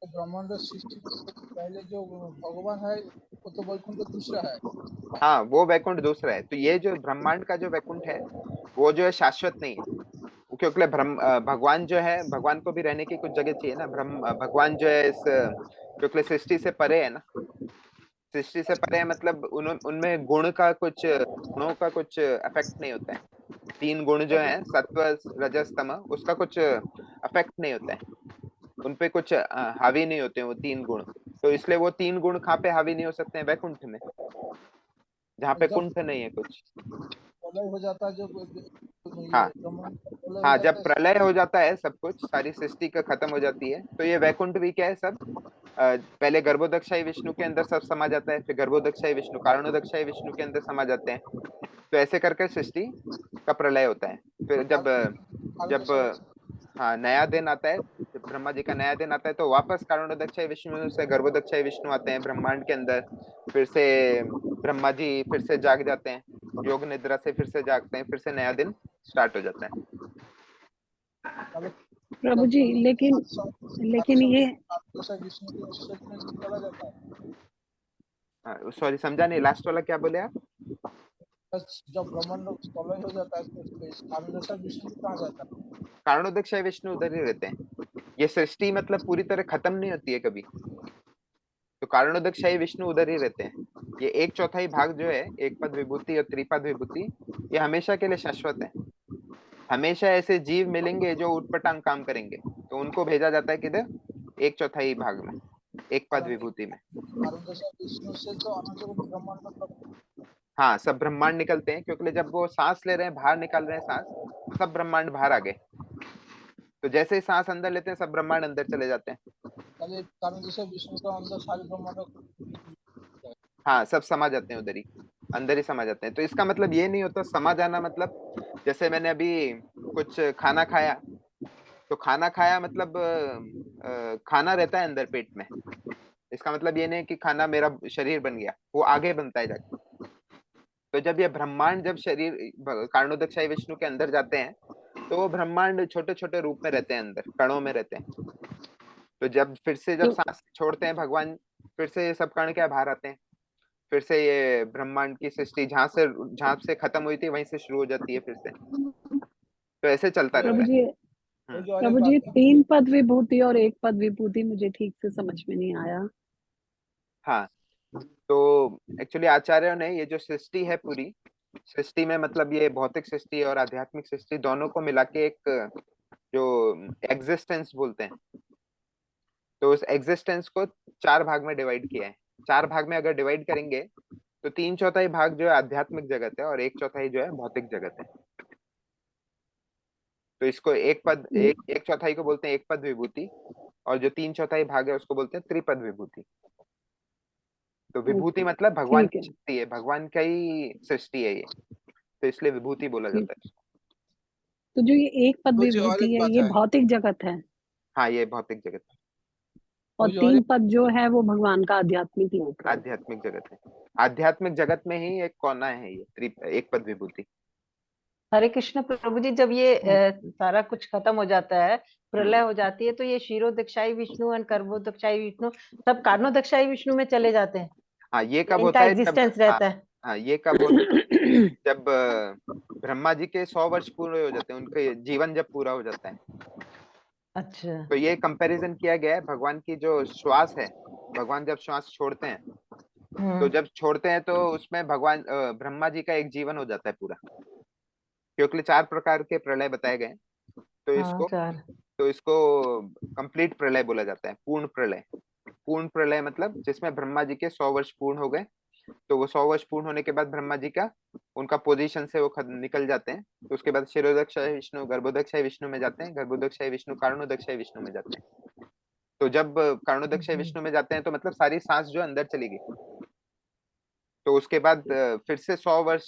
ब्रह्मांड सृष्टि से पहले जो भगवान है, वो तो वैकुंठ दूसरा है। हाँ, वो वैकुंठ दूसरा है। तो ये जो ब्रह्मांड का जो वैकुंठ है, वो जो है शाश्वत नहीं है, क्योंकि भगवान जो है, भगवान को भी रहने की कुछ जगह चाहिए ना। भगवान जो है इस क्योंकि सृष्टि से परे है ना। सृष्टि से परे है मतलब उनमें गुणों का कुछ अफेक्ट नहीं होता है। तीन गुण जो है, सत्व रजस तम, उसका कुछ अफेक्ट नहीं होता है उनपे, कुछ हावी नहीं होते हैं वो तीन गुण। तो इसलिए वो तीन गुण कहाँ पे हावी नहीं हो सकते हैं? वैकुंठ में, जहाँ पे जब कुंठ नहीं है कुछ। प्रलय हो जाता है, जब हाँ ये ब्रह्मांड का प्रलय हो हाँ, जाता जब है, प्रलय हो जाता है, सब कुछ सारी सृष्टि का खत्म हो जाती है, तो ये वैकुंठ भी क्या है, सब पहले गर्भोदक्षाई विष्णु के अंदर सब समा जाता है, फिर गर्भोदक्षाई विष्णु कारणोदक्षाई विष्णु के अंदर समा जाते हैं। तो ऐसे करके सृष्टि का प्रलय होता है। फिर जब जब हाँ नया दिन आता है, जब ब्रह्मा जी का नया दिन आता है, तो वापस कारणोदक्षाई विष्णु से गर्भोदक्षाई विष्णु आते हैं ब्रह्मांड के अंदर। फिर से ब्रह्मा जी फिर से जाग जाते हैं, योग निद्रा से फिर से जागते हैं, फिर से नया दिन स्टार्ट हो जाता है। प्रभु जी, लेकिन ये विष्णु के स्टेट में चला जाता है। सॉरी, समझा नहीं, लास्ट वाला क्या बोले आप? बस जब ब्रह्मांड प्रलय हो जाता है तो इस कारणदशा विष्णु भी कहा जाता है। कारणोदक्षाई विष्णु उधर ही रहते हैं। ये सृष्टि मतलब पूरी तरह खत्म नहीं होती है कभी, तो कारणोदक्षाई विष्णु उधर ही रहते हैं। ये एक चौथाई भाग जो है, एक पद विभूति और त्रिपद विभूति, ये हमेशा के लिए शाश्वत है। हमेशा ऐसे जीव मिलेंगे जो उटपटांग काम करेंगे, तो उनको भेजा जाता है किधर? एक चौथाई भाग में, एक पद विभूति में। कारणदशा विष्णु से तो अनंत ब्रह्मांड मतलब हाँ, सब ब्रह्मांड निकलते हैं, क्योंकि जब वो सांस ले रहे हैं, बाहर निकाल रहे हैं सांस, तो सब ब्रह्मांड बाहर आ गए। तो जैसे ही सांस अंदर लेते हैं, सब ब्रह्मांड अंदर चले जाते हैं। कारणदशा विष्णु का अंदर सारे ब्रह्मांड, हाँ, सब समा जाते हैं उधर ही, अंदर ही समा जाते हैं। तो इसका मतलब ये नहीं होता समा जाना मतलब, जैसे मैंने अभी कुछ खाना खाया, तो खाना खाया मतलब खाना रहता है अंदर पेट में। इसका मतलब ये नहीं कि खाना मेरा शरीर बन गया, वो आगे बनता है जाके। तो जब ये ब्रह्मांड, जब शरीर कारणोदक्षाई विष्णु के अंदर जाते हैं, तो वो ब्रह्मांड छोटे छोटे रूप में रहते हैं, अंदर कणों में रहते हैं। तो जब फिर से जब तो सांस छोड़ते हैं भगवान, फिर से ये सब कण क्या बाहर आते हैं। फिर से ये ब्रह्मांड की सृष्टि जहां से खत्म हुई थी, वहीं से शुरू हो जाती है फिर से। तो ऐसे चलता रहता प्रभु है। जी, वो जो प्रभु जी, 3 पद विभूति और 1 पद विभूति मुझे ठीक से समझ में नहीं आया। हाँ, तो एक्चुअली आचार्यों ने ये जो सृष्टि है पूरी, सृष्टि में मतलब ये भौतिक सृष्टि और आध्यात्मिक सृष्टि दोनों को मिला के एक जो एग्जिस्टेंस बोलते हैं, तो उस एग्जिस्टेंस को 4 भाग में डिवाइड किया है। 4 भाग में अगर डिवाइड करेंगे, तो 3/4 भाग जो है आध्यात्मिक जगत है, और 1/4 जो है भौतिक जगत है। तो इसको एक चौथाई को बोलते हैं एक पद विभूति, और जो 3/4 भाग है उसको बोलते हैं त्रिपद विभूति। तो विभूति मतलब भगवान ठीक की है, शक्ति है, भगवान का ही सृष्टि है ये, तो इसलिए विभूति बोला ठीक। जाता है। तो जो ये 1 पद वो जो और विभूति एक है, बात ये है, भौतिक जगत है, हाँ, ये भौतिक जगत है, वो और जो और 3 एक पद जो है वो भगवान का आध्यात्मिक लोक है। आध्यात्मिक जगत है। आध्यात्मिक जगत में ही एक कोना है ये एक पद विभूति। हरे कृष्ण प्रभु जी, जब ये सारा कुछ खत्म हो जाता है, प्रलय हो जाती है, तो ये क्षीरोदक्षाई विष्णु और कर्मोदक्षाई विष्णु सब कारणोदक्षाई विष्णु में चले जाते हैं। हाँ, ये कब इनका होता है? जब एग्जिस्टेंस हाँ रहता है। हाँ, ये कब होता है? जब ब्रह्मा जी के 100 वर्ष पूरे हो जाते हैं, उनके जीवन जब पूरा हो जाता है। अच्छा। तो ये कंपैरिजन किया गया है, भगवान की जो श्वास है, भगवान जब श्वास छोड़ते हैं, तो जब छोड़ते हैं तो उसमें भगवान ब्रह्मा जी का एक जीवन हो जाता है पूरा, क्योंकि 4 प्रकार के प्रलय बताए गए हैं। तो हाँ, इसको चार। तो इसको कंप्लीट प्रलय बोला जाता है, पूर्ण प्रलय। पूर्ण प्रलय मतलब जिसमें ब्रह्मा जी के 100 वर्ष पूर्ण हो गए, तो वो 100 वर्ष पूर्ण होने के बाद ब्रह्मा जी का उनका पोजीशन से वो निकल जाते हैं। तो उसके बाद क्षीरोदक्षाई विष्णु गर्भोदक्षाई विष्णु में जाते हैं, गर्भोदक्षाई विष्णु कारणोदक्षाई विष्णु में जाते हैं। तो जब कारणोदक्षाई विष्णु में जाते हैं, तो मतलब सारी सांस जो अंदर चली गई। तो उसके बाद फिर से 100 वर्ष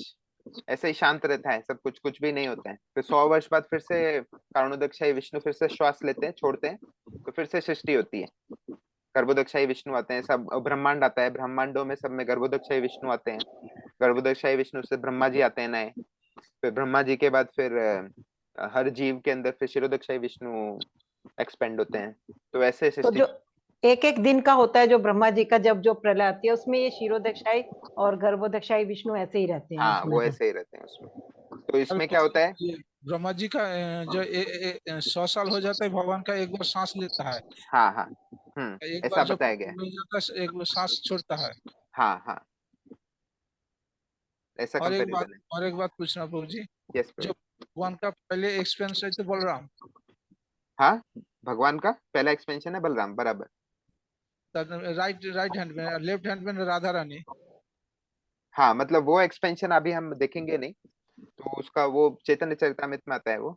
ऐसे ही शांत रहता है, सब कुछ भी नहीं होता है। फिर 100 वर्ष बाद फिर से कारणोदक्षाई विष्णु फिर से श्वास लेते हैं, छोड़ते हैं, तो फिर से सृष्टि होती है। गर्भोदक्षाई विष्णु आते हैं, सब ब्रह्मांड आता है, ब्रह्मांडों में सब में गर्भोदक्षाई विष्णु आते हैं। गर्भोदक्षाई विष्णु से ब्रह्मा जी आते हैं नए। फिर ब्रह्मा जी के बाद फिर हर जीव के अंदर फिर क्षीरोदक्षाई विष्णु एक्सपेंड होते हैं। तो ऐसे तो सृष्टि। जो एक एक दिन का होता है जो ब्रह्मा जी का, जब जो प्रलय आती है, उसमें ये क्षीरोदक्षाई और गर्भोदक्षाई विष्णु ऐसे ही रहते हैं हाँ, उसमें वो तो। ऐसे ही रहते हैं उसमें। तो इसमें क्या होता है? ब्रह्मा जी का जो 100 साल हो जाता है, भगवान का एक बार सांस लेता है, हाँ हाँ, एक ऐसा बार जो बताया गया है। मिल जाता है, एक बार सांस छोड़ता है। हाँ हाँ, ऐसा और एक बात कंपैरिजन है। और एक बात पूछना प्रभु जी, यस जो प्रभु। भगवान का पहले एक्सपेंस है तो बलराम, हाँ, भगवान का पहला एक्सपेंशन है बलराम, बराबर। राइट राइट हैंड में, लेफ्ट हैंड में राधा रानी। हाँ, मतलब वो एक्सपेंशन अभी हम देखेंगे नहीं, तो उसका वो चैतन्य चरितामृत में आता है वो,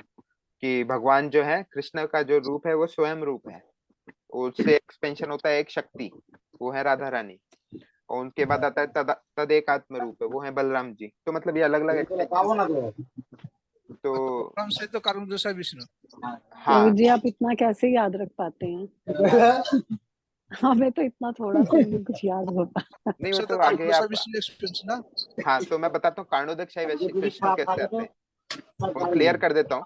कि भगवान जो है कृष्ण का जो रूप है वो स्वयं रूप है, उससे एक्सपेंशन होता है एक शक्ति, वो है राधा रानी, और उनके बाद आता है तद एक आत्म रूप है, वो है बलराम जी। तो मतलब ये अलग अलग एक्सपेंशन। तो बलराम से तो कारण दूसरा विष्णु। प्रभु हाँ, जी आप इतना कैसे याद रख पाते हैं? हमें तो इतना थोड़ा सा भी कुछ याद होता। नहीं वो से तो तो कारण आगे दूसरा आप, विष्णु एक्सपेंस ना। हाँ तो मैं बताता हूँ कारणोदक विष्णु कैसे आते हैं, वो क्लियर कर देता हूँ।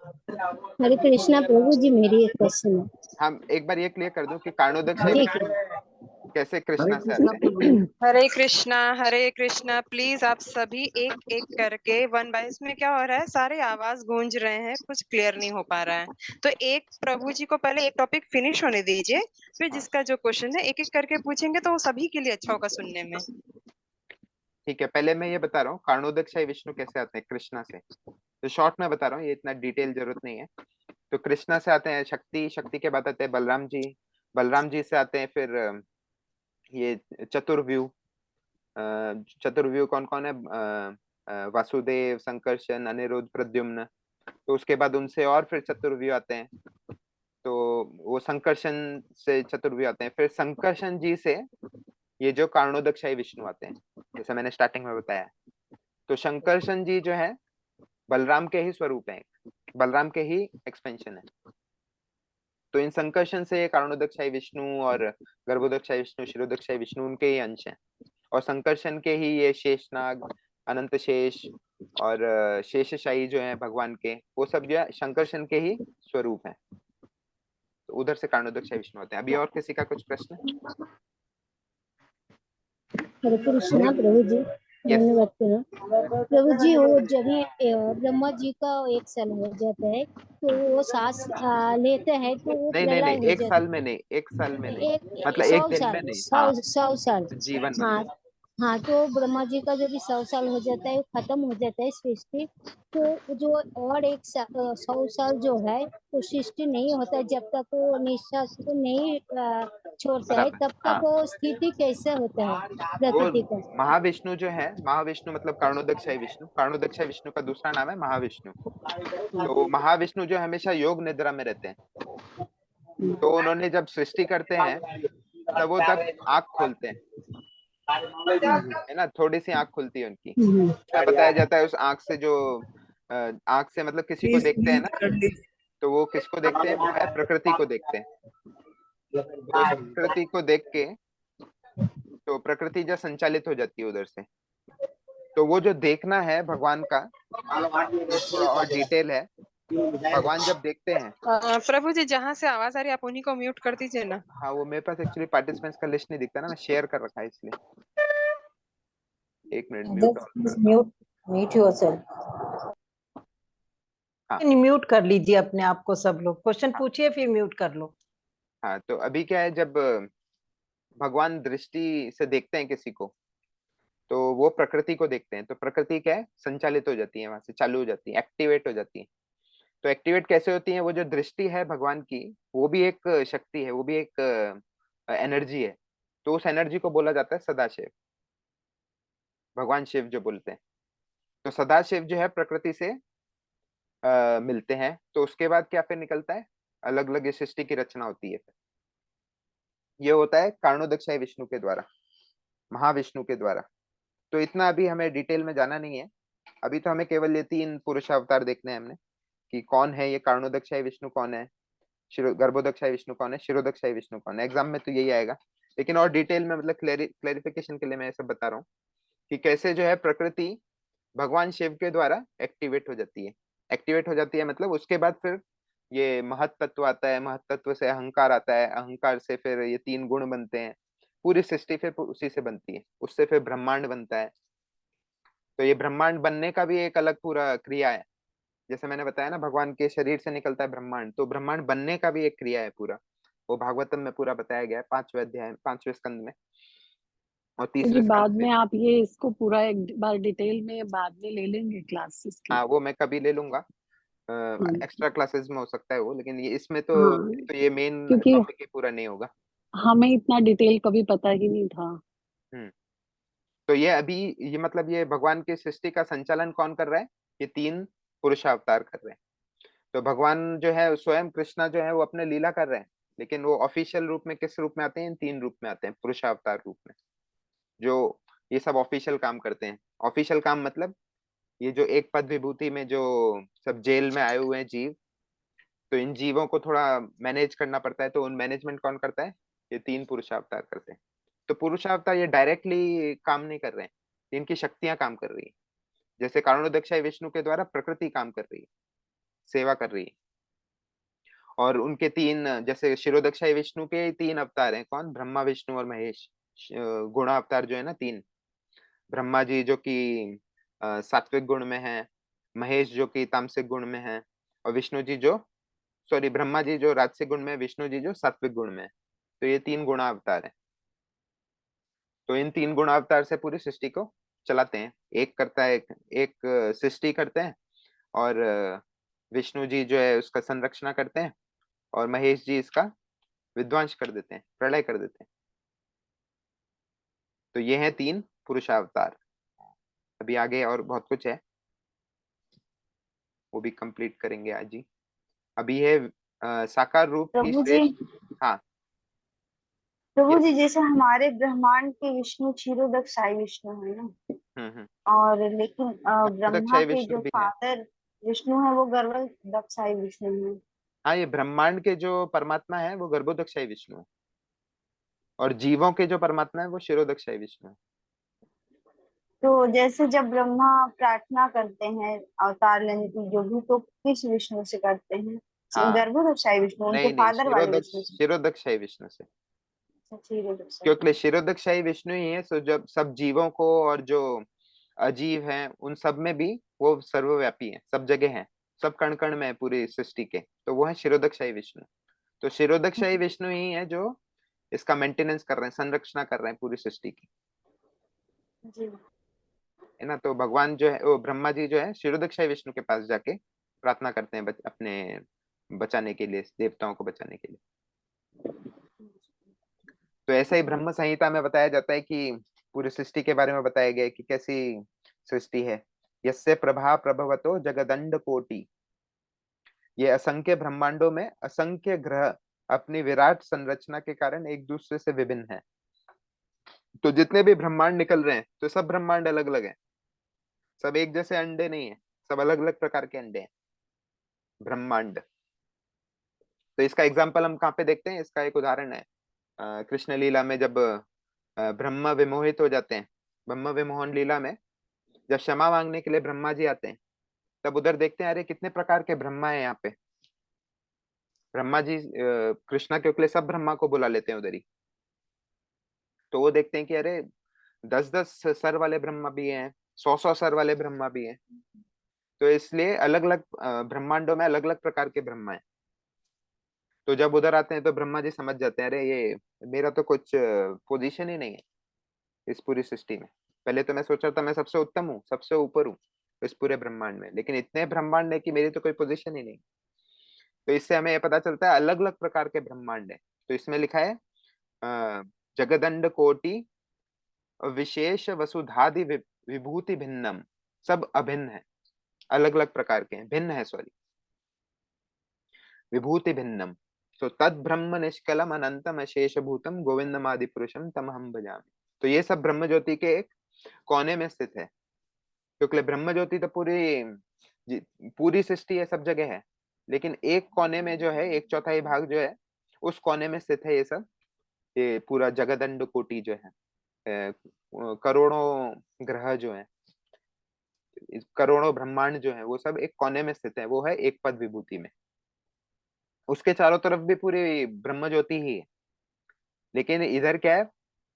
हरे कृष्णा प्रभु जी, मेरी एक क्वेश्चन है। हम एक बार ये क्लियर कर दूं कि कारणोदक ठीक विष्णु है। कैसे कृष्णा से आते हैं। हरे कृष्णा प्लीज आप सभी एक एक करके वन बाय, इसमें क्या हो रहा है, सारे आवाज गूंज रहे हैं, कुछ क्लियर नहीं हो पा रहा है। तो एक प्रभु जी को पहले एक टॉपिक फिनिश होने दीजिए, फिर हाँ जिसका जो क्वेश्चन है एक एक करके पूछेंगे तो वो सभी के लिए अच्छा होगा सुनने में। ठीक है, पहले मैं ये बता रहा हूँ कारणोदक विष्णु कैसे आते हैं कृष्णा से। तो शॉर्ट में बता रहा हूँ, ये इतना डिटेल जरूरत नहीं है। तो कृष्णा से आते हैं शक्ति, शक्ति के बाद आते हैं बलराम जी, बलराम जी से आते हैं फिर ये चतुर्व्यूह। चतुर्व्यूह कौन कौन है, वासुदेव, संकर्षण, अनिरुद्ध, प्रद्युम्न। तो उसके बाद उनसे और फिर चतुर्व्यूह आते हैं, तो वो संकर्षण से चतुर्व्यूह आते हैं, फिर संकर्षण जी से ये जो कारणोदक विष्णु आते हैं, जैसे मैंने स्टार्टिंग में बताया। तो संकर्षण जी जो है बलराम के ही स्वरूप है, बलराम के ही एक्सपेंशन है। तो इन संकर्षण से कारणोदक विष्णु और गर्भोदक विष्णु, क्षीरोदक विष्णु उनके ही अंश हैं, और संकर्षण के ही ये शेषनाग, अनंत शेष और शेषशाही जो है भगवान के, वो सब जो है संकर्षण के ही स्वरूप है। तो उधर से कारणोदक विष्णु होते हैं। अभी और किसी का कुछ प्रश्न? हरे कृष्णा प्रभु जी, यस। धन्यवाद प्रभु जी। वो जब ये ब्रह्मा जी का 1 साल हो जाता है तो वो सांस लेते हैं तो वो नहीं नहीं नहीं, प्रलय हो एक जाता साल में नहीं, एक साल में है। नहीं, एक मतलब एक 100 दिन साल, में नहीं, सौ हाँ, 100 साल। जीवन में। हाँ हाँ, तो ब्रह्मा जी का जब 100 साल हो जाता है, खत्म हो जाता है सृष्टि, तो जो और 100 साल जो है वो सृष्टि नहीं होता है, जब तक वो निश्वास को नहीं छोड़ता है बराबर, तब तक हाँ। वो स्थिति कैसे होता है वो प्रकृति का। महाविष्णु जो है, महाविष्णु मतलब कारणोदक विष्णु, कारणोदक विष्णु का दूसरा नाम है महाविष्णु। तो महाविष्णु जो हमेशा योग निद्रा में रहते हैं, तो उन्होंने जब सृष्टि करते हैं तब वो तब आंख खोलते हैं, है ना, थोड़ी सी आंख खुलती है उनकी। इसमें बताया जाता है उस आंख से जो आंख से मतलब किसी को प्लीज देखते हैं म्यूट ना, कर लीजिए। तो वो किसको देखते हैं, वो है प्रकृति को देखते हैं। तो उस प्रकृति को देख के तो प्रकृति जो संचालित हो जाती है उधर से। तो वो जो देखना है भगवान का, ये थोड़ा और डिटेल है। भगवान जब देखते हैं, प्रभु जी जहाँ से आवाज आ रही है आप उन्हीं को म्यूट कर दीजिए ना। हाँ वो मेरे पास एक्चुअली पार्टिसिपेंट्स का लिस्ट नहीं दिखता ना, मैं शेयर कर रखा है इसलिए। एक मिनट, म्यूट ऑन करता हूँ। म्यूट योरसेल्फ, हाँ म्यूट कर लीजिए अपने आप को, सब लोग क्वेश्चन हाँ पूछिए फिर म्यूट कर लो। हाँ। तो अभी क्या है, जब भगवान दृष्टि से देखते हैं किसी को, तो वो प्रकृति को देखते हैं, तो प्रकृति क्या है, संचालित हो जाती है, वहां से चालू हो जाती है, एक्टिवेट हो जाती है। तो एक्टिवेट कैसे होती है, वो जो दृष्टि है भगवान की, वो भी एक शक्ति है, वो भी एक एनर्जी है। तो उस एनर्जी को बोला जाता है सदाशिव, भगवान शिव जो बोलते हैं। तो सदाशिव जो है प्रकृति से मिलते हैं, तो उसके बाद क्या फिर निकलता है, अलग अलग ये सृष्टि की रचना होती है। ये होता है कारणोदक विष्णु के द्वारा, महाविष्णु के द्वारा। तो इतना अभी हमें डिटेल में जाना नहीं है। अभी तो हमें केवल ये 3 पुरुष अवतार देखने हैं हमने, कि कौन है ये कारणोदक विष्णु, कौन है गर्भोदक विष्णु, कौन है क्षीरोदक विष्णु, कौन है। एग्जाम में तो यही आएगा, लेकिन और डिटेल में मतलब क्लेरिफिकेशन के लिए मैं सब बता रहा हूँ कि कैसे जो है प्रकृति भगवान शिव के द्वारा एक्टिवेट हो जाती है। एक्टिवेट हो जाती है मतलब उसके बाद फिर ये महत तत्व आता है, महत तत्व से अहंकार आता है, अहंकार से फिर ये 3 गुण बनते हैं, पूरी सृष्टि फिर उसी से बनती है, उससे फिर ब्रह्मांड बनता है। तो ये ब्रह्मांड बनने का भी एक अलग पूरा क्रिया है, जैसे मैंने बताया ना, भगवान के शरीर से निकलता है ब्रह्मांड, तो ब्रह्मांड बनने का भी एक क्रिया है पूरा, वो भागवतम में पूरा बताया गया है 5वें अध्याय 5वें स्कंद में और तो 30वें जी स्कंद बाद में। में आप ये इसको पूरा एक बार डिटेल में बाद में ले लेंगे क्लासेस की। हाँ वो मैं कभी ले लूंगा, हाँ एक्स्ट्रा क्लासेस में हो सकता है वो, लेकिन ये इसमें हाँ, तो ये मेन क्योंकि टॉपिक ही पूरा नहीं होगा। हमें इतना डिटेल कभी पता ही नहीं था। हम्म। तो ये अभी, ये मतलब ये भगवान की सृष्टि का संचालन कौन कर रहा है? ये 3 पुरुष अवतार कर रहे हैं। तो भगवान जो है स्वयं कृष्णा जो है वो अपने लीला कर रहे हैं, लेकिन वो ऑफिशियल रूप में किस रूप में आते हैं? इन 3 रूप में आते हैं, पुरुषावतार रूप में, जो ये सब ऑफिशियल काम करते हैं। ऑफिशियल काम मतलब ये जो एक पद विभूति में जो सब जेल में आए हुए हैं जीव, तो इन जीवों को थोड़ा मैनेज करना पड़ता है, तो उन मैनेजमेंट कौन करता है? ये 3 पुरुषावतार करते हैं। तो पुरुषावतार ये डायरेक्टली काम नहीं कर रहे हैं, इनकी शक्तियां काम कर रही है। जैसे कारणोदक्षाई विष्णु के द्वारा प्रकृति काम कर रही है, सेवा कर रही है। और उनके 3, जैसे शिरोदक्षाई विष्णु के 3 अवतार हैं, कौन? ब्रह्मा विष्णु और महेश। गुणा अवतार जो है ना 3, ब्रह्मा जी जो कि सात्विक गुण में है, महेश जो कि तामसिक गुण में है, और विष्णु जी जो, सॉरी, ब्रह्मा जी जो राजसिक गुण में है, विष्णु जी जो सात्विक गुण में है। तो ये 3 गुणा अवतार है। तो इन 3 गुणा अवतार से पूरी सृष्टि को चलाते हैं। एक करता है, एक सृष्टि करते हैं, और विष्णु जी जो है उसका संरक्षण करते हैं, और महेश जी इसका विध्वंस कर देते हैं, प्रलय कर देते हैं। तो ये हैं 3 पुरुषावतार। अभी आगे और बहुत कुछ है, वो भी कंप्लीट करेंगे आज ही। अभी है साकार रूप की प्रभु जी श्रेष्ठ। हाँ, प्रभु यस। जी जैसे हमारे ब्रह्मांड के विष्णु क्षीरोदक्षाई विष्णु है ना, हम्म। और लेकिन ब्रह्मा दक्षाई के जो विष्णु भी है। फादर विष्णु है वो गर्भदक्षाई विष्णु है। हाँ, ये ब्रह्मांड के जो परमात्मा है वो गर्भोदक्षाई विष्णु है, और जीवों के जो परमात्मा है वो शिरोदक्षाई विष्णु है। तो जैसे जब ब्रह्मा प्रार्थना करते हैं अवतार लेने की जो भी, तो किस विष्णु से करते हैं? हाँ, गर्भदक्षाई विष्णु, उनके नहीं नहीं, फादर वाले विष्णु से? शिरोदक्षाई विष्णु से। अच्छा, क्षीरोदक्षाई। क्योंकि शिरोदक्षाई विष्णु ही है, सो जब सब जीवों को और जो अजीव हैं उन सब में भी वो सर्वव्यापी है, सब जगह है, सब कण कण में है पूरी सृष्टि के, तो वो है शिरोदक्षाई विष्णु। तो शिरोदक्षाई विष्णु ही है जो इसका मेंटेनेंस कर रहे हैं, संरक्षण कर रहे हैं पूरी सृष्टि की, जी। है ना। तो भगवान जो है वो ब्रह्मा जी जो है शिरोदक्षाई विष्णु के पास जाके प्रार्थना करते हैं अपने बचाने के लिए, देवताओं को बचाने के लिए। तो ऐसा ही ब्रह्म संहिता में बताया जाता है कि पूरी सृष्टि के बारे में बताया गया है कि कैसी सृष्टि है। यस्य प्रभा प्रभवतो जगदंड कोटि, ये असंख्य ब्रह्मांडों में असंख्य ग्रह अपनी विराट संरचना के कारण एक दूसरे से विभिन्न है। तो जितने भी ब्रह्मांड निकल रहे हैं, तो सब ब्रह्मांड अलग अलग हैं, सब एक जैसे अंडे नहीं है, सब अलग अलग प्रकार के अंडे हैं ब्रह्मांड। तो इसका एग्जाम्पल हम कहाँ पे देखते हैं? इसका एक उदाहरण है कृष्ण लीला में, जब ब्रह्मा विमोहित हो जाते हैं, ब्रह्म विमोहन लीला में जब क्षमा मांगने के लिए ब्रह्मा जी आते हैं, तब उधर देखते हैं अरे कितने प्रकार के ब्रह्मा है यहाँ पे। ब्रह्मा जी कृष्णा के लिए सब ब्रह्मा को बुला लेते हैं उधर ही। तो वो देखते हैं कि अरे 10-10 सर वाले ब्रह्मा भी हैं, 100-100 सर वाले ब्रह्मा भी हैं। तो इसलिए अलग अलग ब्रह्मांडों में अलग अलग प्रकार के ब्रह्मा हैं। तो जब उधर आते हैं तो ब्रह्मा जी समझ जाते हैं अरे ये मेरा तो कुछ पोजीशन ही नहीं है इस पूरी सृष्टि में। पहले तो मैं सोचा था मैं सबसे उत्तम हूँ, सबसे ऊपर हूँ इस पूरे ब्रह्मांड में, लेकिन इतने ब्रह्मांड है कि मेरी तो कोई पोजीशन ही नहीं। तो इससे हमें ये पता चलता है अलग अलग प्रकार के ब्रह्मांड है। तो इसमें लिखा है जगदंड कोटि विशेष वसुधादि विभूति भिन्नम, सब अभिन्न है, अलग अलग प्रकार के हैं, भिन्न है, सॉरी, विभूति भिन्नम। तो तद ब्रह्म निष्कलम अनंतम अशेष भूतम गोविंदम आदि पुरुषम तम हम भजामि। तो ये सब ब्रह्म ज्योति के एक कोने में स्थित है, क्योंकि ब्रह्म ज्योति तो पूरी सृष्टि है, सब जगह है, लेकिन एक कोने में जो है, एक चौथाई भाग जो है उस कोने में स्थित है ये सब, ये पूरा जगदंड कोटि जो है, करोड़ों ग्रह जो है, करोड़ों ब्रह्मांड जो है, वो सब एक कोने में स्थित है, वो है एक पद विभूति में। उसके चारों तरफ भी पूरी ब्रह्म ज्योति ही है, लेकिन इधर क्या है,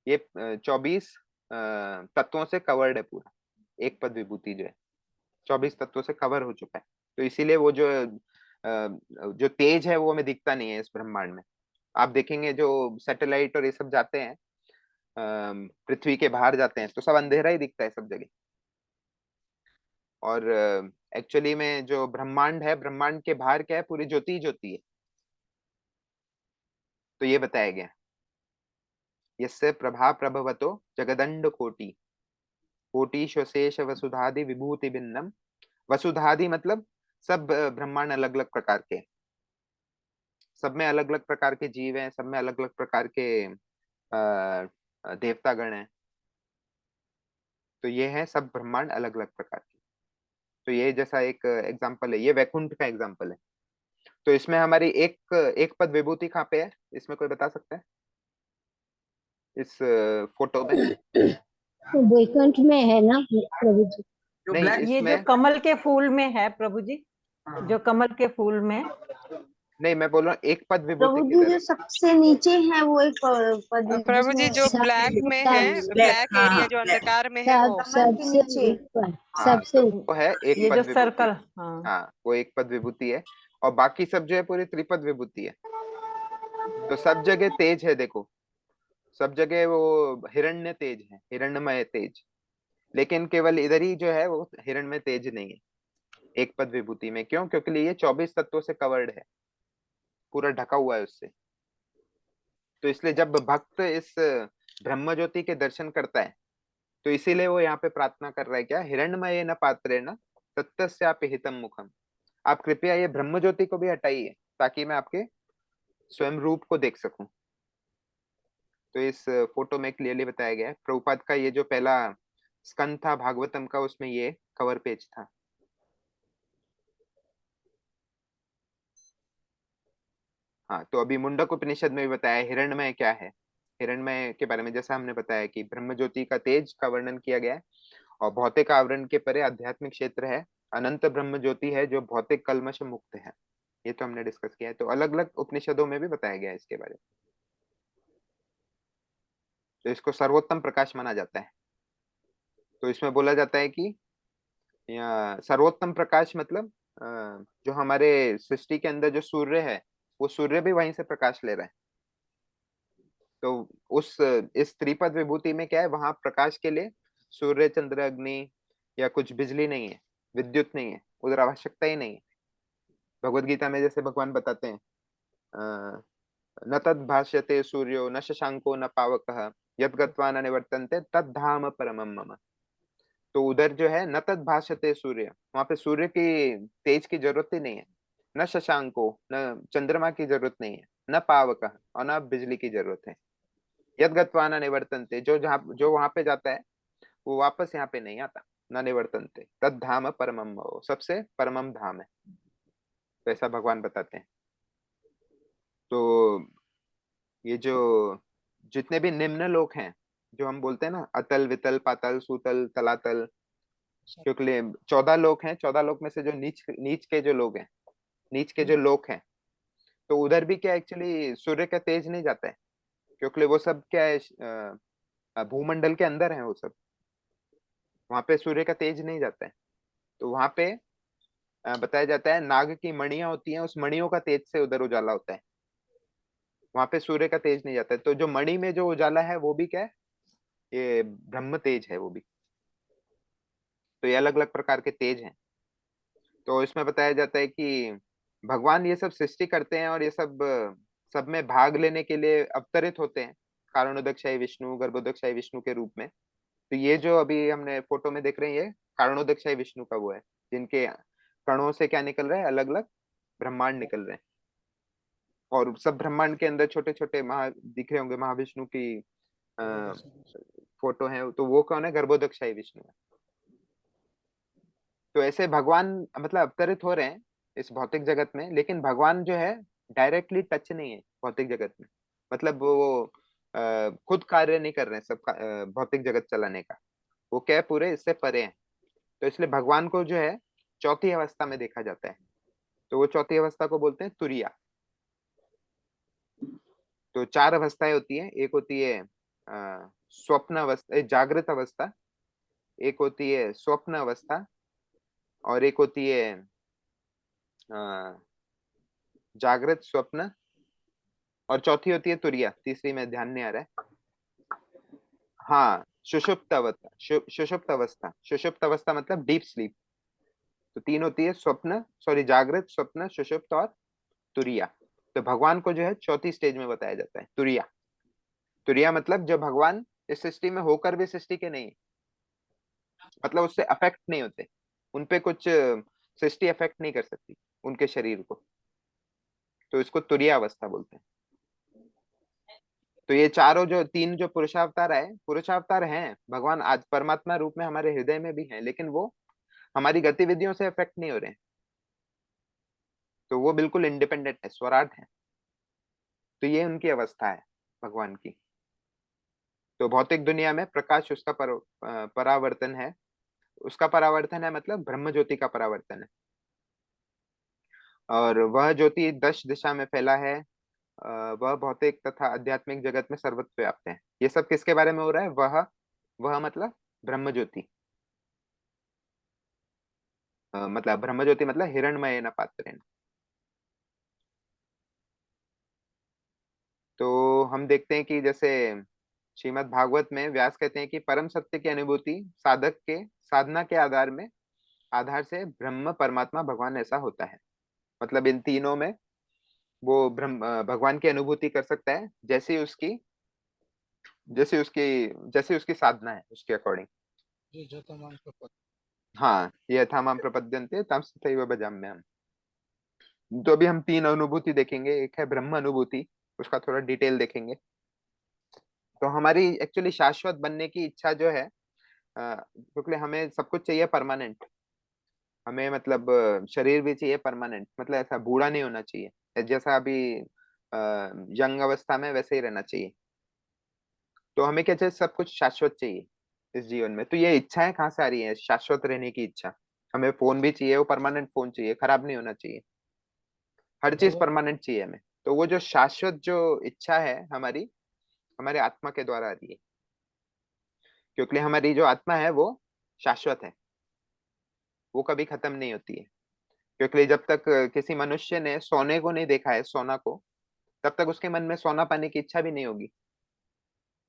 ये 24 तत्वों से कवर्ड है पूरा, एक पद विभूति जो है 24 तत्वों से कवर हो चुका है। तो इसीलिए वो जो तेज है वो हमें दिखता नहीं है इस ब्रह्मांड में। आप देखेंगे जो सैटेलाइट और ये सब जाते हैं पृथ्वी के बाहर जाते हैं तो सब अंधेरा ही दिखता है सब जगह। और एक्चुअली में जो ब्रह्मांड है, ब्रह्मांड के बाहर क्या है, पूरी ज्योति ही ज्योति है। तो ये बताया गया, यस्य प्रभा प्रभवतो जगदंड कोटि कोटि शेष वसुधादि विभूति भिन्नम। वसुधादि मतलब सब ब्रह्मांड अलग अलग प्रकार के, सब में अलग अलग प्रकार के जीव हैं, सब में अलग अलग प्रकार के देवता गण हैं। तो ये है सब ब्रह्मांड अलग अलग प्रकार के। तो ये जैसा एक एग्जांपल है, ये वैकुंठ का एग्जांपल है। तो इसमें हमारी एक एक पद विभूति कहाँ पे है, इसमें कोई बता सकता है इस फोटो में? वैकुंठ में है ना प्रभु जी? नहीं, ये जो इसमें कमल के फूल में है प्रभु जी, जो कमल के फूल में। नहीं, मैं बोल रहा हूँ एक पद विभूति प्रभु जी किधर जो है? सबसे नीचे है वो एक पद प्रभु जी जो सब ब्लैक में सब है, ब्लैक एरिया जो अंधकार में है, सब वो कमल के सबसे नीचे। ऊपर, हाँ, सबसे तो ऊपर। वो है एक ये पद जो विभूति। सर्कल, हाँ हाँ, वो एक पद विभूति है। और बाकी सब जो है पूरी त्रिपद विभूति है। तो सब जगह तेज है, देखो सब जगह वो हिरण्य तेज है, हिरण्यमय तेज। लेकिन केवल इधर ही जो है वो हिरण्यमय तेज नहीं है एक पद विभूति में। क्यों? क्योंकि ये 24 तत्वों से कवर्ड है, पूरा ढका हुआ है उससे। तो इसलिए जब भक्त इस ब्रह्म ज्योति के दर्शन करता है तो इसीलिए वो यहाँ पे प्रार्थना कर रहा है, क्या? हिरण्मय न पात्रे न तत्तस्यापि हितम मुखम। आप कृपया ये ब्रह्म ज्योति को भी हटाइए ताकि मैं आपके स्वयं रूप को देख सकूं। तो इस फोटो में क्लियरली बताया गया है। प्रभुपाद का ये जो पहला स्कंद था भागवतम का, उसमें ये कवर पेज था। हाँ, तो अभी मुंडक उपनिषद में भी बताया हिरण्मय क्या है। हिरण्मय के बारे में जैसा हमने बताया कि ब्रह्म ज्योति का तेज का वर्णन किया गया है, और भौतिक आवरण के परे आध्यात्मिक क्षेत्र है, अनंत ब्रह्म ज्योति है जो भौतिक कल्मश मुक्त है। ये तो हमने डिस्कस किया है। तो अलग अलग उपनिषदों में भी बताया गया है इसके बारे में। तो इसको सर्वोत्तम प्रकाश माना जाता है। तो इसमें बोला जाता है कि सर्वोत्तम प्रकाश मतलब जो हमारे सृष्टि के अंदर जो सूर्य है, वो सूर्य भी वहीं से प्रकाश ले रहा है। तो उस इस त्रिपद विभूति में क्या है, वहां प्रकाश के लिए सूर्य चंद्र अग्नि या कुछ बिजली नहीं है, विद्युत नहीं है, उधर आवश्यकता ही नहीं है। भगवत गीता में जैसे भगवान बताते हैं न तद भाष्यते सूर्यो न शशांको न पावकः यत् गत्वा न निवर्तन्ते तद धाम परमम मम। तो उधर जो है न तद भाष्यते सूर्य, वहां पे सूर्य की तेज की जरूरत ही नहीं है, न शशांको, न चंद्रमा की जरूरत नहीं है, न पावकः और न बिजली की जरूरत है। यद गत्वा न निवर्तन्ते, जो वहां पे जाता है वो वापस यहाँ पे नहीं आता। न निवर्तन्ते तद धाम परमम मम, सबसे परमम धाम है। तो ऐसा भगवान बताते हैं। तो ये जो जितने भी निम्न लोक हैं, जो हम बोलते हैं ना, अतल वितल पातल सूतल तलातल, क्योंकि 14 लोक हैं। 14 लोक में से जो नीच नीच के जो लोग हैं, नीच के जो लोक हैं, तो उधर भी क्या एक्चुअली सूर्य का तेज नहीं जाता है, क्योंकि वो सब क्या है भूमंडल के अंदर है वो सब। वहां पे सूर्य का तेज नहीं जाता है। तो वहां पे बताया जाता है नाग की मणियां होती हैं, उस मणियों का तेज से उधर उजाला होता है। वहां पे सूर्य का तेज नहीं जाता है। तो जो मणि में जो उजाला है वो भी क्या है, ये ब्रह्म तेज है वो भी। तो ये अलग अलग प्रकार के तेज हैं। तो इसमें बताया जाता है कि भगवान ये सब सृष्टि करते हैं और ये सब सब में भाग लेने के लिए अवतरित होते हैं, कारणोदकशाही विष्णु गर्भोदकशाही विष्णु के रूप में। तो ये जो अभी हमने फोटो में देख रहे हैं, ये कारणोदकशाही विष्णु का वो है, जिनके कणों से क्या निकल रहा है, अलग अलग ब्रह्मांड निकल रहे हैं। और सब ब्रह्मांड के अंदर छोटे छोटे महा दिख रहे होंगे, महाविष्णु की फोटो है। तो वो कौन है? गर्भोदकशाही विष्णु है। तो ऐसे भगवान मतलब अवतरित हो रहे हैं इस भौतिक जगत में, लेकिन भगवान जो है डायरेक्टली टच नहीं है भौतिक जगत में। मतलब वो खुद कार्य नहीं कर रहे हैं सब भौतिक जगत चलाने का। वो क्या है, पूरे इससे परे हैं। तो इसलिए भगवान को जो है चौथी अवस्था में देखा जाता है। तो वो चौथी अवस्था को बोलते हैं तुरिया। तो 4 अवस्थाएं होती है। एक होती है स्वप्न अवस्था, जागृत अवस्था, एक होती है स्वप्न अवस्था, और एक होती है जागृत, स्वप्न, और चौथी होती है तुरिया, तीसरी में ध्यान नहीं आ रहा है। हाँ, सुषुप्त अवस्था, सुषुप्त अवस्था, सुषुप्त अवस्था मतलब डीप स्लीप। तो तीन होती है, स्वप्न, सॉरी, जागृत, स्वप्न, सुषुप्त और तुरिया। तो भगवान को जो है चौथी स्टेज में बताया जाता है, तुरिया। तुरिया मतलब जो भगवान इस सृष्टि में होकर भी सृष्टि के नहीं है, मतलब उससे अफेक्ट नहीं होते, उनपे कुछ सृष्टि अफेक्ट नहीं कर सकती उनके शरीर को, तो इसको तुरिया अवस्था बोलते हैं। तो ये चारों जो तीन जो पुरुषावतार है, पुरुषावतार हैं, भगवान आज परमात्मा रूप में हमारे हृदय में भी हैं, लेकिन वो हमारी गतिविधियों से अफेक्ट नहीं हो रहे हैं, तो वो बिल्कुल इंडिपेंडेंट है, स्वराट है। तो ये उनकी अवस्था है भगवान की। तो भौतिक दुनिया में प्रकाश उसका परावर्तन है, उसका परावर्तन है मतलब ब्रह्म ज्योति का परावर्तन है, और वह ज्योति 10 दिशा में फैला है। वह भौतिक तथा आध्यात्मिक जगत में सर्वत्र व्याप्त है। ये सब किसके बारे में हो रहा है? वह मतलब ब्रह्म ज्योति, मतलब ब्रह्म ज्योति मतलब हिरण्मयेन पात्रेण। तो हम देखते हैं कि जैसे श्रीमद् भागवत में व्यास कहते हैं कि परम सत्य की अनुभूति साधक के साधना के आधार से ब्रह्म, परमात्मा, भगवान ऐसा होता है। मतलब इन तीनों में वो भगवान की अनुभूति कर सकता है जैसे उसकी साधना है, उसके अकॉर्डिंग। ये जतमान प्रपद। हाँ, ये यथा माम प्रपद्यन्ते तम तथैव भजाम्यहम्। तो अभी हम तीन अनुभूति देखेंगे। एक है ब्रह्म अनुभूति, उसका थोड़ा डिटेल देखेंगे। तो हमारी एक्चुअली शाश्वत बनने की इच्छा जो है, क्योंकि हमें सब कुछ चाहिए परमानेंट, हमें मतलब शरीर भी चाहिए परमानेंट, मतलब ऐसा बूढ़ा नहीं होना चाहिए, जैसा अभी यंग अवस्था में वैसे ही रहना चाहिए। तो हमें क्या चाहिए? सब कुछ शाश्वत चाहिए इस जीवन में। तो ये इच्छाएं कहाँ से आ रही है, शाश्वत रहने की इच्छा? हमें फोन भी चाहिए, वो परमानेंट फोन चाहिए, खराब नहीं होना चाहिए, हर चीज भगवान परमानेंट चाहिए हमें। तो वो जो शाश्वत जो इच्छा है हमारी, हमारे आत्मा के द्वारा आ रही है, क्योंकि हमारी जो आत्मा है वो शाश्वत है, वो कभी खत्म नहीं होती है। क्योंकि जब तक किसी मनुष्य ने सोने को नहीं देखा है, सोना को, तब तक उसके मन में सोना पाने की इच्छा भी नहीं होगी।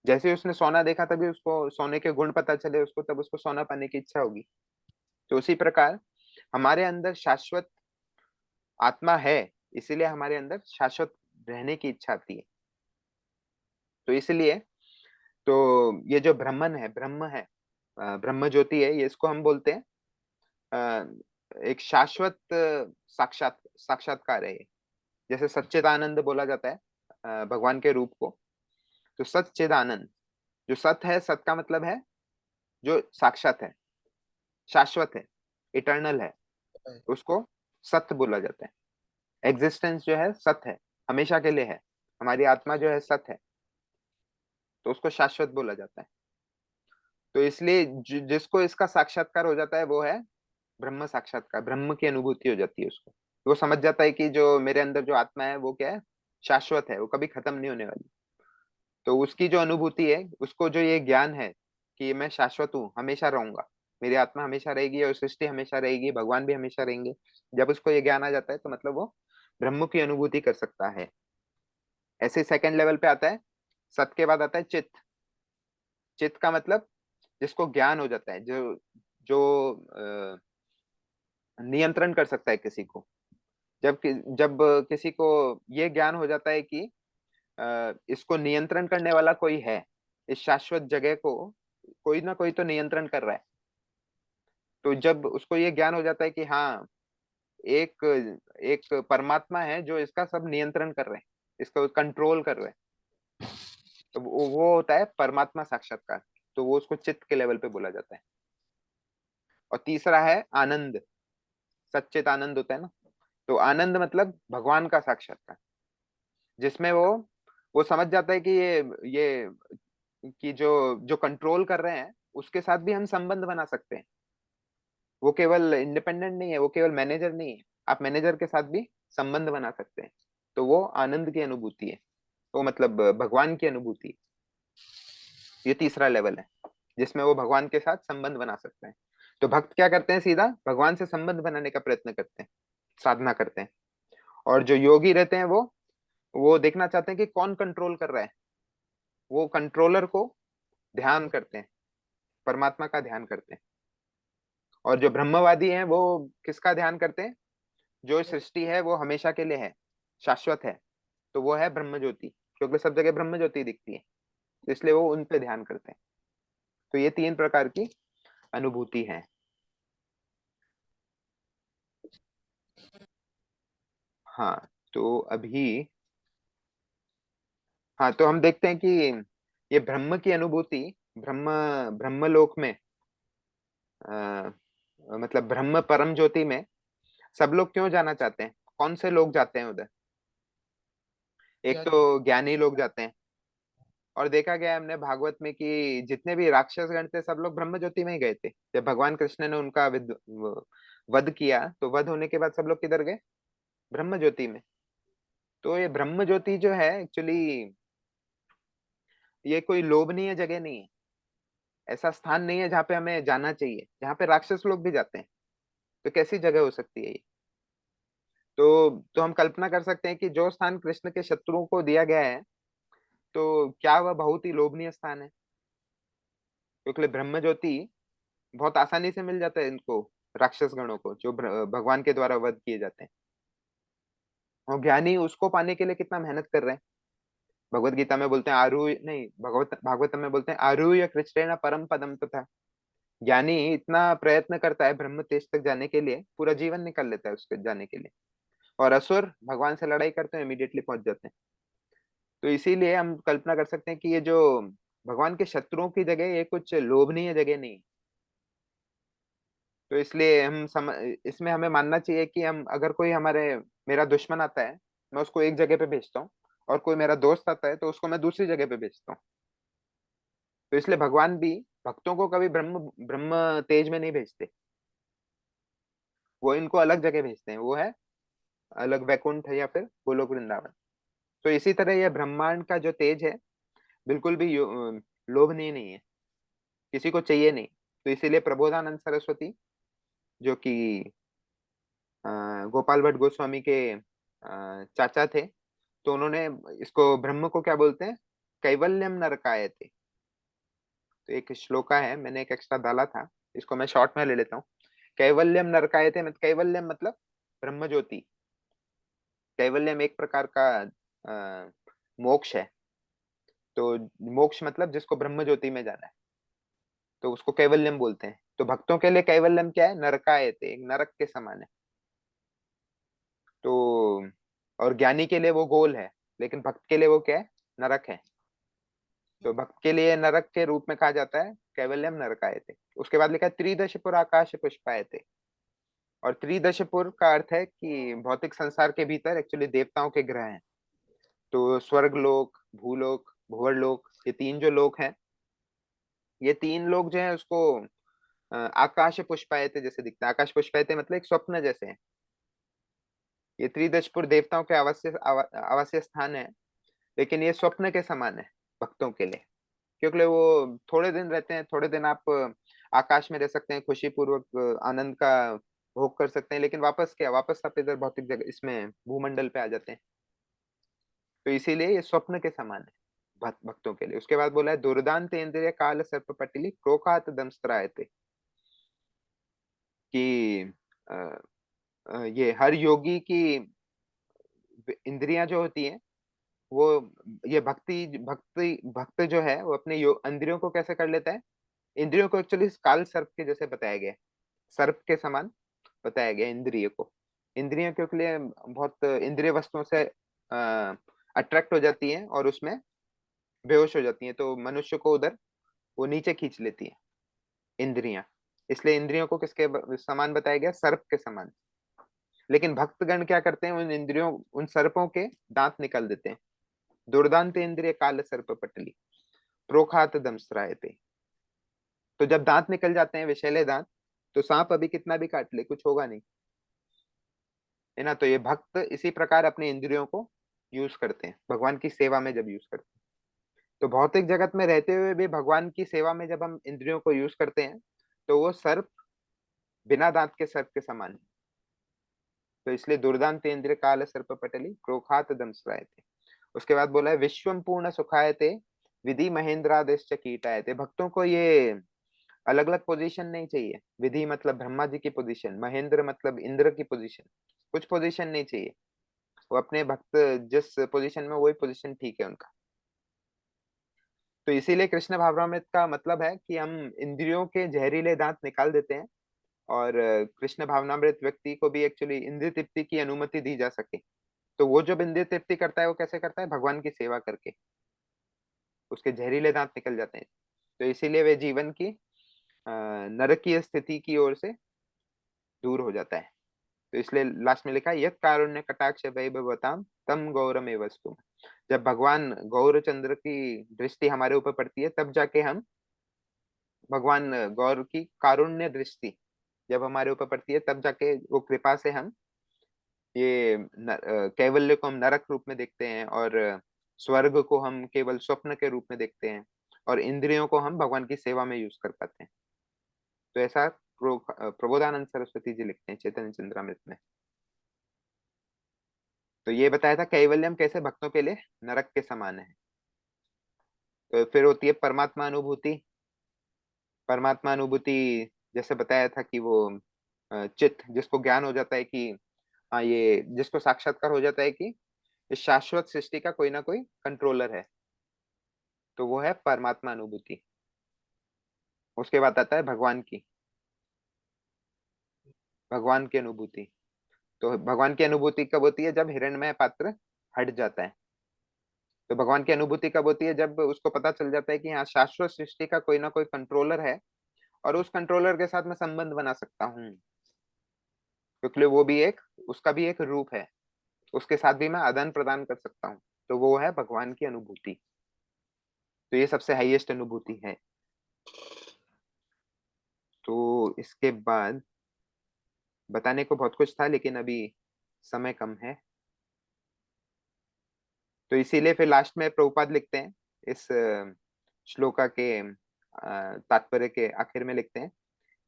जैसे ही उसने सोना देखा तभी उसको सोने के गुण पता चले उसको, तब उसको सोना पाने की इच्छा होगी। तो उसी प्रकार हमारे अंदर शाश्वत आत्मा है, इसीलिए हमारे अंदर शाश्वत रहने की इच्छा आती है। तो इसलिए तो ये जो ब्रह्मन है, ब्रह्म है, ब्रह्म ज्योति है, ये इसको हम बोलते हैं एक शाश्वत साक्षात्कार है ये। जैसे सच्चिदानंद बोला जाता है भगवान के रूप को। तो सच्चिदानंद, जो सत है, सत का मतलब है जो साक्षात है, शाश्वत है, इटर्नल है, उसको सत्य बोला जाता है। एग्जिस्टेंस जो है सत है, हमेशा के लिए है। हमारी आत्मा जो है सत है, तो उसको शाश्वत बोला जाता है। तो इसलिए जिसको इसका साक्षात्कार हो जाता है वो है ब्रह्म साक्षात्कार, ब्रह्म की अनुभूति हो जाती है उसको। वो समझ जाता है कि जो मेरे अंदर जो आत्मा है वो क्या है? शाश्वत है, वो कभी खत्म नहीं होने वाली। तो उसकी जो अनुभूति है, उसको जो ये ज्ञान है कि मैं शाश्वत हूँ, हमेशा रहूंगा, मेरी आत्मा हमेशा रहेगी और सृष्टि हमेशा रहेगी, भगवान भी हमेशा रहेंगे, जब उसको ये ज्ञान आ जाता है तो मतलब वो ब्रह्म की अनुभूति कर सकता है। ऐसे सेकंड लेवल पे आता है, सत के बाद आता है चित्त। चित्त का मतलब जिसको ज्ञान हो जाता है, जो जो नियंत्रण कर सकता है किसी को। जब किसी को ये ज्ञान हो जाता है कि इसको नियंत्रण करने वाला कोई है, इस शाश्वत जगह को कोई ना कोई तो नियंत्रण कर रहा है। तो जब उसको ये ज्ञान हो जाता है कि हाँ, एक एक परमात्मा है जो इसका सब नियंत्रण कर रहे हैं, इसको कंट्रोल कर रहे हैं, तो वो होता है परमात्मा साक्षात्कार। तो वो उसको चित्त के लेवल पे बोला जाता है। और तीसरा है आनंद, सच्चित आनंद होता है ना। तो आनंद मतलब भगवान का साक्षात्कार, जिसमें वो समझ जाता है कि ये कि जो जो कंट्रोल कर रहे हैं उसके साथ भी हम संबंध बना सकते हैं। वो केवल इंडिपेंडेंट नहीं है, वो केवल मैनेजर नहीं है, आप मैनेजर के साथ भी संबंध बना सकते हैं। तो वो आनंद की अनुभूति है, वो मतलब भगवान की अनुभूति। ये तीसरा लेवल है जिसमें वो भगवान के साथ संबंध बना सकते हैं। तो भक्त क्या करते हैं? सीधा भगवान से संबंध बनाने का प्रयत्न करते हैं। साधना करते हैं। और जो योगी रहते हैं वो देखना चाहते हैं कि कौन कंट्रोल कर रहा है, वो कंट्रोलर को ध्यान करते हैं, परमात्मा का ध्यान करते हैं। और जो ब्रह्मवादी हैं वो किसका ध्यान करते हैं? जो सृष्टि है वो हमेशा के लिए है, शाश्वत है, तो वो है ब्रह्म ज्योति, क्योंकि सब जगह ब्रह्म ज्योति दिखती है, तो इसलिए वो उन पे ध्यान करते हैं। तो ये 3 प्रकार की अनुभूति है। हाँ, तो अभी, हाँ, तो हम देखते हैं कि ये ब्रह्म की अनुभूति, ब्रह्म ब्रह्मलोक में, आ, मतलब ब्रह्म परम ज्योति में सब लोग क्यों जाना चाहते हैं? कौन से लोग जाते हैं उधर? एक ज्ञानी। तो ज्ञानी लोग जाते हैं, और देखा गया है हमने भागवत में कि जितने भी राक्षस गण थे सब लोग ब्रह्म ज्योति में ही गए थे। जब भगवान कृष्ण ने उनका वध किया, तो वध होने के बाद सब लोग किधर गए? ब्रह्म ज्योति में। तो ये ब्रह्म ज्योति जो है एक्चुअली, ये कोई लोभनीय जगह नहीं है, ऐसा स्थान नहीं है जहाँ पे हमें जाना चाहिए, जहाँ पे राक्षस लोग भी जाते हैं। तो कैसी जगह हो सकती है ये? तो हम कल्पना कर सकते हैं कि जो स्थान कृष्ण के शत्रुओं को दिया गया है, तो क्या वह बहुत ही लोभनीय स्थान है? क्योंकि ब्रह्म ज्योति बहुत आसानी से मिल जाता है इनको, राक्षस गणों को, जो भगवान के द्वारा वध किए जाते हैं। और ज्ञानी उसको पाने के लिए कितना मेहनत कर रहे हैं। भगवत गीता में बोलते हैं आरूय नहीं, भागवतम में बोलते हैं आरूय कृष्णेन परम पदम तथा। ज्ञानी इतना प्रयत्न करता है ब्रह्म तेज तक जाने के लिए, पूरा जीवन निकल लेता है उसके जाने के लिए। और असुर भगवान से लड़ाई करते हैं, इमीडिएटली पहुंच जाते हैं। तो इसीलिए हम कल्पना कर सकते हैं कि ये जो भगवान के शत्रुओं की जगह, ये कुछ लोभनीय जगह नहीं। तो इसलिए इसमें हमें मानना चाहिए कि हम, अगर कोई मेरा दुश्मन आता है, मैं उसको एक जगह पे भेजता हूँ, और कोई मेरा दोस्त आता है तो उसको मैं दूसरी जगह पे भेजता हूँ। तो इसलिए भगवान भी भक्तों को कभी ब्रह्म ब्रह्म तेज में नहीं भेजते, वो इनको अलग जगह भेजते हैं, वो है अलग वैकुंठ है या फिर गोलोक वृंदावन। तो इसी तरह यह ब्रह्मांड का जो तेज है बिल्कुल भी लोभनीय नहीं है, किसी को चाहिए नहीं। तो इसीलिए प्रबोधानंद सरस्वती, जो कि गोपाल भट्ट गोस्वामी के चाचा थे, तो उन्होंने इसको, ब्रह्म को क्या बोलते हैं? कैवल्यम नरकायते। तो एक श्लोका है, मैंने एक एक्स्ट्रा डाला था, इसको मैं शॉर्ट में ले लेता हूँ। कैवल्यम नरकायते, मतलब कैवल्यम मतलब ब्रह्म ज्योति। कैवल्यम एक प्रकार का मोक्ष है। तो मोक्ष मतलब जिसको ब्रह्म ज्योति में जाना है, तो उसको कैवल्यम बोलते हैं। तो भक्तों के लिए कैवल्यम क्या है? नरकायते, एक नरक के समान है। तो और ज्ञानी के लिए वो गोल है, लेकिन भक्त के लिए वो क्या है? नरक है। तो भक्त के लिए नरक के रूप में कहा जाता है कैवल्यम नरकायते। उसके बाद लिखा है त्रिदशपुर आकाश पुष्पायते। और त्रिदशपुर का अर्थ है कि भौतिक संसार के भीतर एक्चुअली देवताओं के ग्रह हैं। तो स्वर्ग लोक, भूलोक, भुवर्लोक, ये 3 जो लोक हैं, ये 3 लोग जो है उसको आकाश पुष्पायते जैसे दिखता है। आकाश पुष्पायते मतलब एक स्वप्न जैसे है। ये त्रिदशपुर देवताओं के आवासीय स्थान है, लेकिन ये स्वप्न के समान है भक्तों के लिए, क्योंकि वो थोड़े दिन रहते हैं। थोड़े दिन आप आकाश में रह सकते हैं, खुशी पूर्वक आनंद का भोग कर सकते हैं, लेकिन वापस क्या, वापस आप इधर भौतिक जगह, इसमें भूमंडल पे आ जाते हैं। तो इसीलिए ये स्वप्न के समान है भक्तों के लिए। उसके बाद बोला है दुर्दांत इंद्रिय काल सर्प पटिली प्रोकात दंस्त्रायते, कि ये हर योगी की इंद्रियां जो होती हैं, वो, ये भक्त जो है वो अपने इंद्रियों को कैसे कर लेता है? इंद्रियों को एक्चुअली काल सर्प के जैसे बताया गया है, सर्प के समान बताया गया इंद्रिय को। इंद्रियों के लिए बहुत इंद्रिय वस्तुओं से अट्रैक्ट हो जाती हैं और उसमें बेहोश हो जाती हैं, तो मनुष्य को उधर वो नीचे खींच लेती है इंद्रियां। इसलिए इंद्रियों को किसके समान बताया गया? सर्प के समान। लेकिन भक्तगण क्या करते हैं? उन इंद्रियों, उन सर्पों के दांत निकाल देते हैं। दुर्दांत इंद्रिय काल सर्प पटली प्रोखात दंस्त्रायते। तो जब दांत निकल जाते हैं, विषैले दांत, तो सांप अभी कितना भी काट ले कुछ होगा नहीं, है ना। तो ये भक्त इसी प्रकार अपने इंद्रियों को यूज करते हैं भगवान की सेवा में, जब यूज करते हैं। तो भौतिक जगत में रहते हुए भी भगवान की सेवा में जब हम इंद्रियों को यूज करते हैं, तो वो सर्प, बिना दांत के सर्प के समान है। तो इसलिए दुर्दांतेन्द्र काल सर्प पटली क्रोखात दंश्रायते। उसके बाद बोला है विश्वम पूर्ण सुखायते विधि महेंद्रादेश कीटायते। भक्तों को ये अलग अलग पोजीशन नहीं चाहिए। विधि मतलब ब्रह्मा जी की पोजीशन, महेंद्र मतलब इंद्र की पोजीशन, कुछ पोजीशन नहीं चाहिए। वो अपने भक्त जिस पोजीशन में, वही पोजीशन ठीक है उनका। तो इसीलिए कृष्ण भावनामृत का मतलब है कि हम इंद्रियों के जहरीले दांत निकाल देते हैं, और कृष्ण भावनामृत व्यक्ति को भी एक्चुअली इंद्रिय तृप्ति की अनुमति दी जा सके। तो वो जब इंद्रिय तृप्ति करता है, वो कैसे करता है? भगवान की सेवा करके उसके जहरीले दांत निकल जाते हैं। तो इसीलिए वे जीवन की नरकीय स्थिति की ओर से दूर हो जाता है। तो इसलिए लास्ट में लिखा है यत् कारुण्य कटाक्ष वैभवताम तम गौरम वस्तु। जब भगवान गौर चंद्र की दृष्टि हमारे ऊपर पड़ती है, तब जाके हम भगवान गौर की कारुण्य दृष्टि जब हमारे ऊपर पड़ती है, तब जाके वो कृपा से हम ये कैवल्य को हम नरक रूप में देखते हैं, और स्वर्ग को हम केवल स्वप्न के रूप में देखते हैं, और इंद्रियों को हम भगवान की सेवा में यूज कर पाते हैं। तो ऐसा प्रबोधानंद सरस्वती जी लिखते हैं चैतन्य चंद्रामृत में। तो ये बताया था कैवल्यम कैसे भक्तों के लिए नरक के समान है। तो फिर होती है परमात्मा अनुभूति। परमात्मा अनुभूति जैसे बताया था कि वो चित्त जिसको ज्ञान हो जाता है कि हाँ, ये जिसको साक्षात्कार हो जाता है कि इस शाश्वत सृष्टि का कोई ना कोई कंट्रोलर है, तो वो है परमात्मा अनुभूति। उसके बाद आता है भगवान की अनुभूति। तो भगवान की अनुभूति कब होती है? जब हिरण्मय पात्र हट जाता है। तो भगवान की अनुभूति कब होती है? जब उसको पता चल जाता है कि हाँ, शाश्वत सृष्टि का कोई ना कोई कंट्रोलर है, और उस कंट्रोलर के साथ मैं संबंध बना सकता हूँ, क्योंकि वो भी उसका भी एक रूप है, उसके साथ भी मैं आदान प्रदान कर सकता हूँ। तो वो है भगवान की अनुभूति। तो ये सबसे हाईएस्ट अनुभूति है। तो इसके बाद बताने को बहुत कुछ था, लेकिन अभी समय कम है, तो इसीलिए फिर लास्ट में प्रभुपाद लिखते हैं इस श्लोका के तात्पर्य के आखिर में लिखते हैं,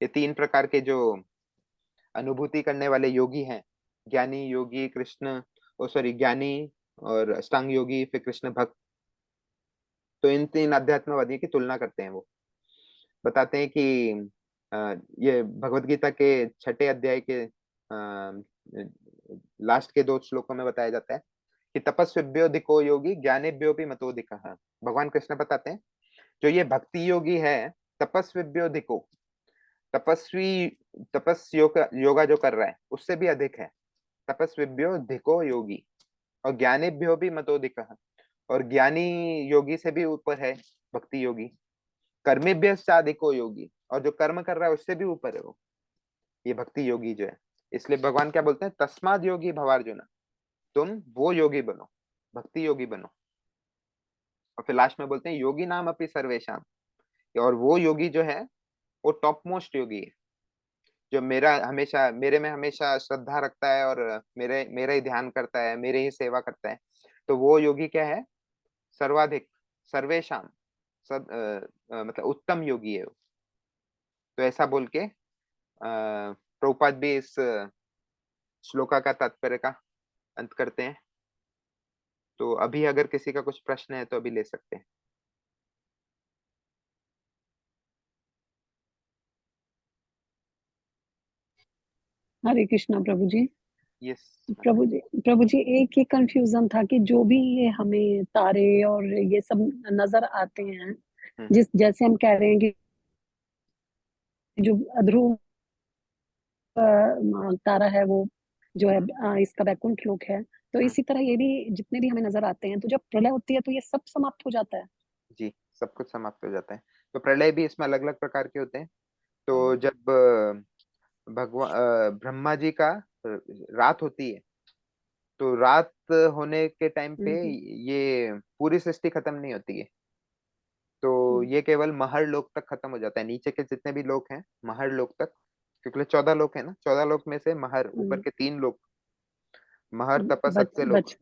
ये 3 प्रकार के जो अनुभूति करने वाले योगी हैं, ज्ञानी, योगी, कृष्ण, ज्ञानी और अष्टांग योगी, फिर कृष्ण भक्त। तो इन 3 अध्यात्मवादियों की तुलना करते हैं। वो बताते हैं कि ये भगवत गीता के 6ठे अध्याय के लास्ट के 2 श्लोकों में बताया जाता है कि तपस्विभ्यो धिको योगी ज्ञानेभ्यो भी मतोधिकः। भगवान कृष्ण बताते हैं जो ये भक्ति योगी है, तपस्विभ्यो धिको, योगा जो कर रहा है उससे भी अधिक है। तपस्विभ्यो धिको योगी, और ज्ञानेभ्यो भी मतोधिकः, और ज्ञानी योगी से भी ऊपर है भक्ति योगी। कर्मेभ्य अधिको योगी, और जो कर्म कर रहा है उससे भी ऊपर है वो, ये भक्ति योगी जो है। इसलिए भगवान क्या बोलते हैं? तस्माद योगी भवार्जुन, तुम वो योगी बनो, भक्ति योगी बनो। और फिर लास्ट में बोलते हैं योगी नाम अपनी सर्वेशाम, और वो योगी जो है वो टॉप मोस्ट योगी है, जो मेरे में हमेशा श्रद्धा रखता है, और मेरा ही ध्यान करता है, मेरे ही सेवा करता है। तो वो योगी क्या है? सर्वाधिक, सर्वेशाम, मतलब उत्तम योगी है वो। तो ऐसा बोल के प्रभुपाद भी इस श्लोका का तात्पर्य का अंत करते हैं। तो अभी अगर किसी का कुछ प्रश्न है तो अभी ले सकते हैं। हरे कृष्णा प्रभु जी। यस प्रभु जी एक ही कंफ्यूजन था कि जो भी ये हमें तारे और ये सब नजर आते हैं, जैसे हम कह रहे हैं कि जो अध्रुव तारा है वो जो है इसका वैकुंठ लोक है, तो इसी तरह ये भी जितने भी हमें नजर आते हैं, तो जब प्रलय होती है तो ये सब समाप्त हो जाता है। जी, सब कुछ समाप्त हो जाता है। तो प्रलय भी इसमें अलग अलग प्रकार के होते हैं। तो जब ब्रह्मा जी का रात होती है, तो रात होने के टाइम पे ये पूरी सृष्टि खत्म नहीं होती है। तो ये केवल महर लोक तक खत्म हो जाता है, नीचे के जितने भी लोक हैं महर लोक तक, क्योंकि 14 लोक है ना, 14 लोक में से महर ऊपर के 3 लोक, महर तप सत्य लोक,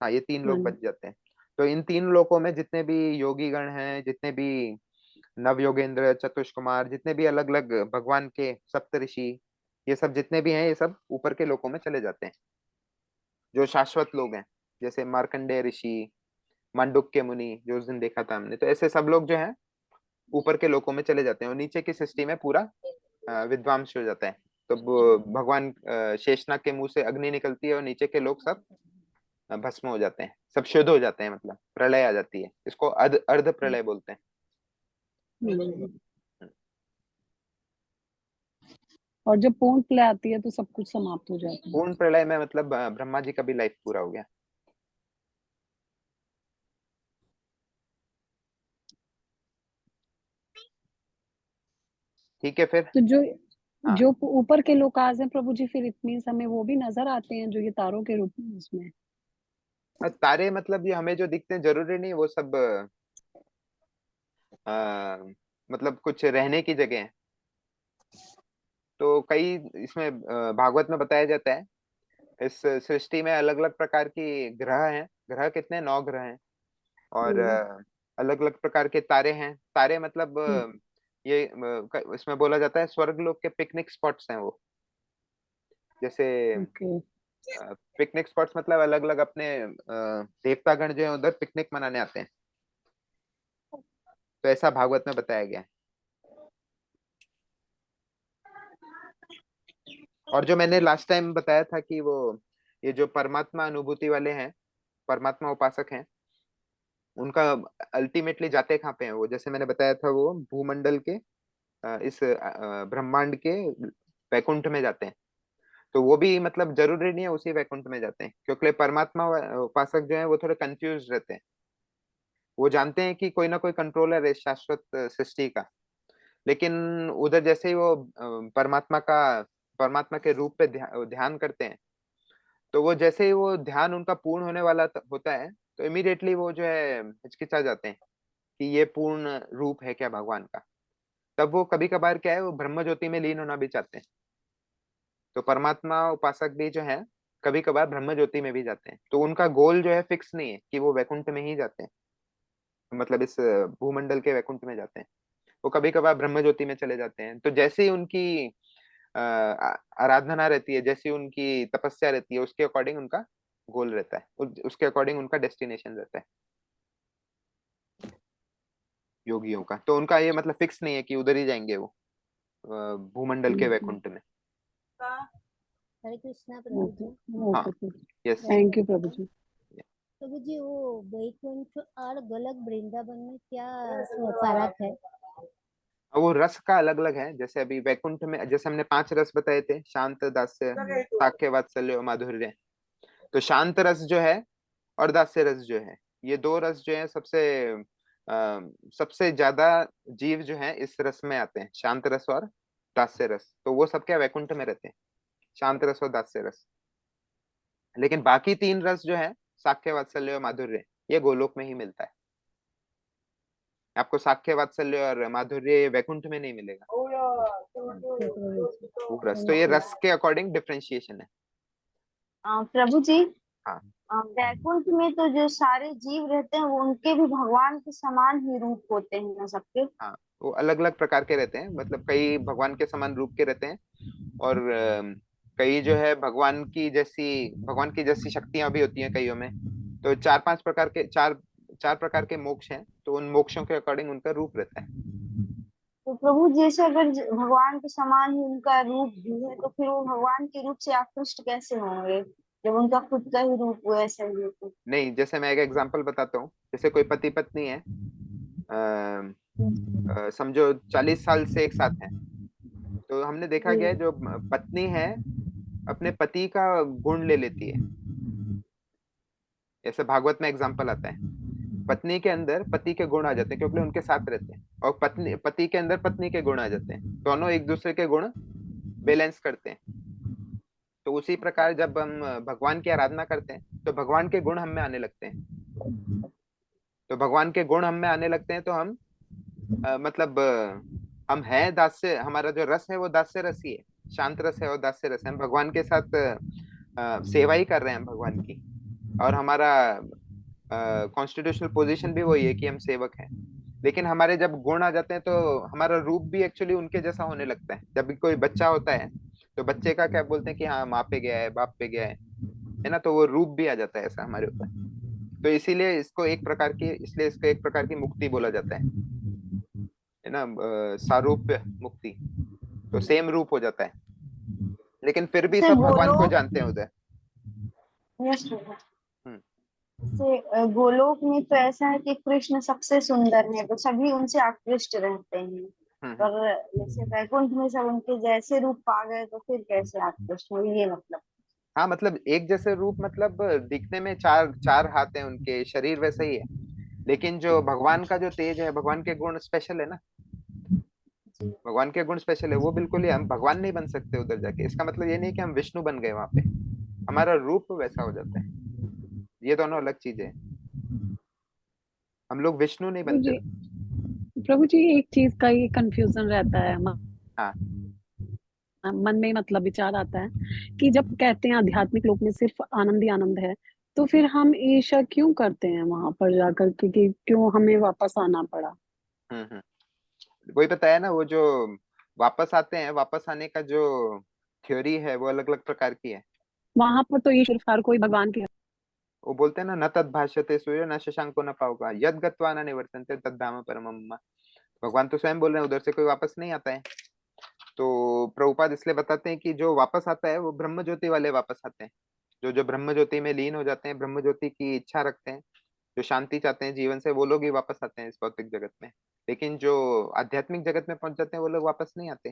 हाँ, ये 3 लोक बच जाते हैं। तो इन 3 लोकों में जितने भी योगी गण हैं, जितने भी नव योगेंद्र, चतुष कुमार, जितने भी अलग अलग भगवान के सप्तऋषि, ये सब जितने भी हैं ये सब ऊपर के लोकों में चले जाते हैं, जो शाश्वत लोग हैं, जैसे मार्कंडेय ऋषि, मांडुक्य मुनि जो उस दिन देखा था हमने, तो ऐसे सब लोग जो हैं ऊपर के लोकों में चले जाते हैं और नीचे की सृष्टि में पूरा विध्वंस हो जाता है। तो भगवान शेषनाग के मुंह से अग्नि निकलती है और नीचे के लोग सब भस्म हो जाते हैं, सब शुद्ध हो जाते हैं, मतलब प्रलय आ जाती है। इसको अर्ध प्रलय बोलते हैं। और जब पूर्ण प्रलय आती है तो सब कुछ समाप्त हो जाता है। पूर्ण प्रलय में मतलब ब्रह्मा जी का भी लाइफ पूरा हो गया। ठीक है फिर। तो जो हाँ। जो ऊपर के लोग आज हैं प्रभु जी, फिर इतनी समय वो भी नजर आते हैं जो ये तारों के रूप में उसमें। तारे मतलब ये हमें जो दिखते हैं जरूरी नहीं वो सब मतलब कुछ रहने की जगह है। तो कई इसमें भागवत में बताया जाता है इस सृष्टि में अलग अलग प्रकार की ग्रह हैं। ग्रह कितने, 9 ग्रह हैं। और अलग अलग प्रकार के तारे हैं। तारे मतलब ये इसमें बोला जाता है स्वर्ग लोक के पिकनिक स्पॉट्स हैं वो। जैसे पिकनिक स्पॉट्स मतलब अलग अलग अपने देवतागण जो है उधर पिकनिक मनाने आते हैं। तो ऐसा भागवत में बताया गया है। और जो मैंने लास्ट टाइम बताया था कि वो ये जो परमात्मा अनुभूति वाले हैं, परमात्मा उपासक हैं, उनका अल्टीमेटली जाते कहाँ पे हैं वो, जैसे मैंने बताया था वो भूमंडल के इस ब्रह्मांड के वैकुंठ में जाते हैं। तो वो भी मतलब जरूरी नहीं है उसी वैकुंठ में जाते हैं, क्योंकि परमात्मा उपासक जो है वो थोड़े कंफ्यूज रहते हैं। वो जानते हैं कि कोई ना कोई कंट्रोलर है शाश्वत सृष्टि का, लेकिन उधर जैसे ही वो परमात्मा के रूप पे ध्यान करते हैं, तो वो जैसे ही वो ध्यान उनका पूर्ण होने वाला होता है, तो इमीडिएटली वो जो है हिचकिचा जाते हैं कि ये पूर्ण रूप है क्या भगवान का। तब वो कभी कभार क्या है, वो ब्रह्म ज्योति में लीन होना भी चाहते हैं। तो परमात्मा उपासक भी जो है कभी कभार ब्रह्म ज्योति में भी जाते हैं। तो उनका गोल जो है फिक्स नहीं है कि वो वैकुंठ में ही जाते हैं, मतलब इस भूमंडल के वैकुंठ में जाते हैं। वो कभी कभार ब्रह्म ज्योति में चले जाते हैं। तो जैसे ही उनकी आराधना रहती है, जैसी उनकी तपस्या रहती है, उसके अकॉर्डिंग उनका गोल रहता है, उसके अकॉर्डिंग उनका डेस्टिनेशन रहता है योगियों का। तो उनका ये मतलब फिक्स नहीं है कि उधर ही जाएंगे वो भूमंडल के वैकुंठ में। हरे कृष्णा प्रभु जी। हाँ, यस, थैंक यू प्रभु जी। प्रभु जी, वो वैकुंठ और गोलक वृंदावन में क्या फर्क है? वो रस का अलग अलग है। जैसे अभी वैकुंठ में जैसे हमने 5 रस बताए थे, शांत, दास्य, साक्ष्य, वात्सल्य और माधुर्य। तो शांत रस जो है और दास्य रस जो है, ये 2 रस जो है सबसे ज्यादा जीव जो है इस रस में आते हैं, शांत रस और दास्य रस। तो वो सब क्या वैकुंठ में रहते हैं, शांत रस और दास्य रस। लेकिन बाकी 3 रस जो है, साक्ष्य, वात्सल्य और माधुर्य, ये गोलोक में ही मिलता है। आपको साक्ष्य, वात्सल्य और माधुर्य वैकुंठ में नहीं मिलेगा वो रस। तो ये रस के अकॉर्डिंग डिफरेंशिएशन है। प्रभु जी, हाँ, वैकुंठ में तो जो सारे जीव रहते हैं वो उनके भी भगवान के समान ही रूप होते हैं ना सबके? हाँ, वो अलग अलग प्रकार के रहते हैं, मतलब कई भगवान के समान रूप के रहते हैं और कई जो है भगवान की जैसी शक्तियां भी होती हैं कईयों में। तो 4 प्रकार के मोक्ष हैं, तो उन मोक्षों के अकॉर्डिंग उनका रूप रहता है। तो प्रभु जैसे अगर भगवान के समान ही उनका रूप भी है, तो फिर वो भगवान के रूप से आकृष्ट कैसे होंगे जब उनका खुद का ही रूप वैसा ही है तो? नहीं, जैसे मैं एक एग्जांपल बताता हूँ। जैसे कोई पति पत्नी है, समझो 40 साल से एक साथ हैं। तो हमने देखा गया है जो पत्नी है अपने पति का गुण ले लेती है। ऐसे भागवत में एग्जांपल आता है, पत्नी के अंदर पति के गुण आ जाते हैं क्योंकि उनके साथ रहते हैं, और पति के अंदर पत्नी के गुण आ जाते हैं। दोनों एक दूसरे के गुण बैलेंस करते हैं। तो उसी प्रकार जब हम भगवान की आराधना करते हैं तो भगवान के गुण हम में आने लगते हैं। तो भगवान के गुण हम में आने लगते हैं तो हम मतलब हम हैं दास्य, हमारा जो रस है वो दास्य रस ही है, शांत रस है और दास्य रस है। हम भगवान के साथ सेवा ही कर रहे हैं भगवान की, और हमारा कॉन्स्टिट्यूशनल पोजीशन भी वही है कि हम सेवक हैं। लेकिन हमारे जब गुण आ जाते हैं तो हमारा रूप भी एक्चुअली उनके जैसा होने लगता है। जब भी कोई बच्चा होता है तो बच्चे का क्या बोलते हैं कि हाँ माँ पे गया है, बाप पे गया है ना, तो वो रूप भी आ जाता है ऐसा हमारे ऊपर। तो इसीलिए इसको एक प्रकार की, इसलिए इसको एक प्रकार की मुक्ति बोला जाता है ना, सारूप्य मुक्ति। तो सेम रूप हो जाता है, लेकिन फिर भी से सब भगवान को गोलोक, जानते हैं उधर। यस प्रभु, हम्म से गोलोक में तो ऐसा है कि कृष्ण सबसे सुंदर है तो सभी उनसे आकृष्ट रहते हैं। हम्म। पर जैसे वैकुंठ में सब उनके जैसे रूप पा गए तो फिर कैसे आकृष्ट हुए, ये मतलब। हाँ मतलब एक जैसे रूप, मतलब दिखने में चार चार हाथ हैं उनके, शरीर वैसा ही है, लेकिन जो भगवान का जो तेज है, भगवान के गुण स्पेशल है ना, जी। भगवान के गुण स्पेशल है, वो बिल्कुल ही हम भगवान नहीं बन सकते उधर जाके। इसका मतलब ये नहीं कि हम विष्णु बन गए वहां पे, हमारा रूप वैसा हो जाता है। ये दोनों अलग चीजें हैं, हम लोग विष्णु नहीं प्रभु बनते। जी, प्रभु जी एक चीज का ये कंफ्यूजन रहता है हाँ मन में, मतलब विचार आता है कि जब कहते हैं आध्यात्मिक लोक में सिर्फ आनंद ही आनंद है, तो फिर हम ईर्ष्या क्यों करते हैं वहां पर जाकर के, कि क्यों हमें वापस आना पड़ा? वही बताया ना, वो जो वापस आते हैं, वापस आने का जो थ्योरी है वो अलग अलग प्रकार की है। वहां पर तो ये सिर्फ हर कोई भगवान की। वो बोलते हैं ना, न तद भाष्यते सूर्य न शशांको न पावका यद गत्वा न निवर्तन्ते तद धाम परमम मम। भगवान तो स्वयं बोल रहे हैं, उधर से कोई वापस नहीं आता है। तो प्रभुपाद इसलिए बताते हैं कि जो वापस आता है वो ब्रह्म ज्योति वाले वापस आते हैं, जो जो ब्रह्म ज्योति में लीन हो जाते हैं, ब्रह्म ज्योति की इच्छा रखते हैं, जो शांति चाहते हैं जीवन से, वो लोग ही वापस आते हैं इस भौतिक जगत में। लेकिन जो आध्यात्मिक जगत में पहुंच जाते हैं वो लोग वापस नहीं आते।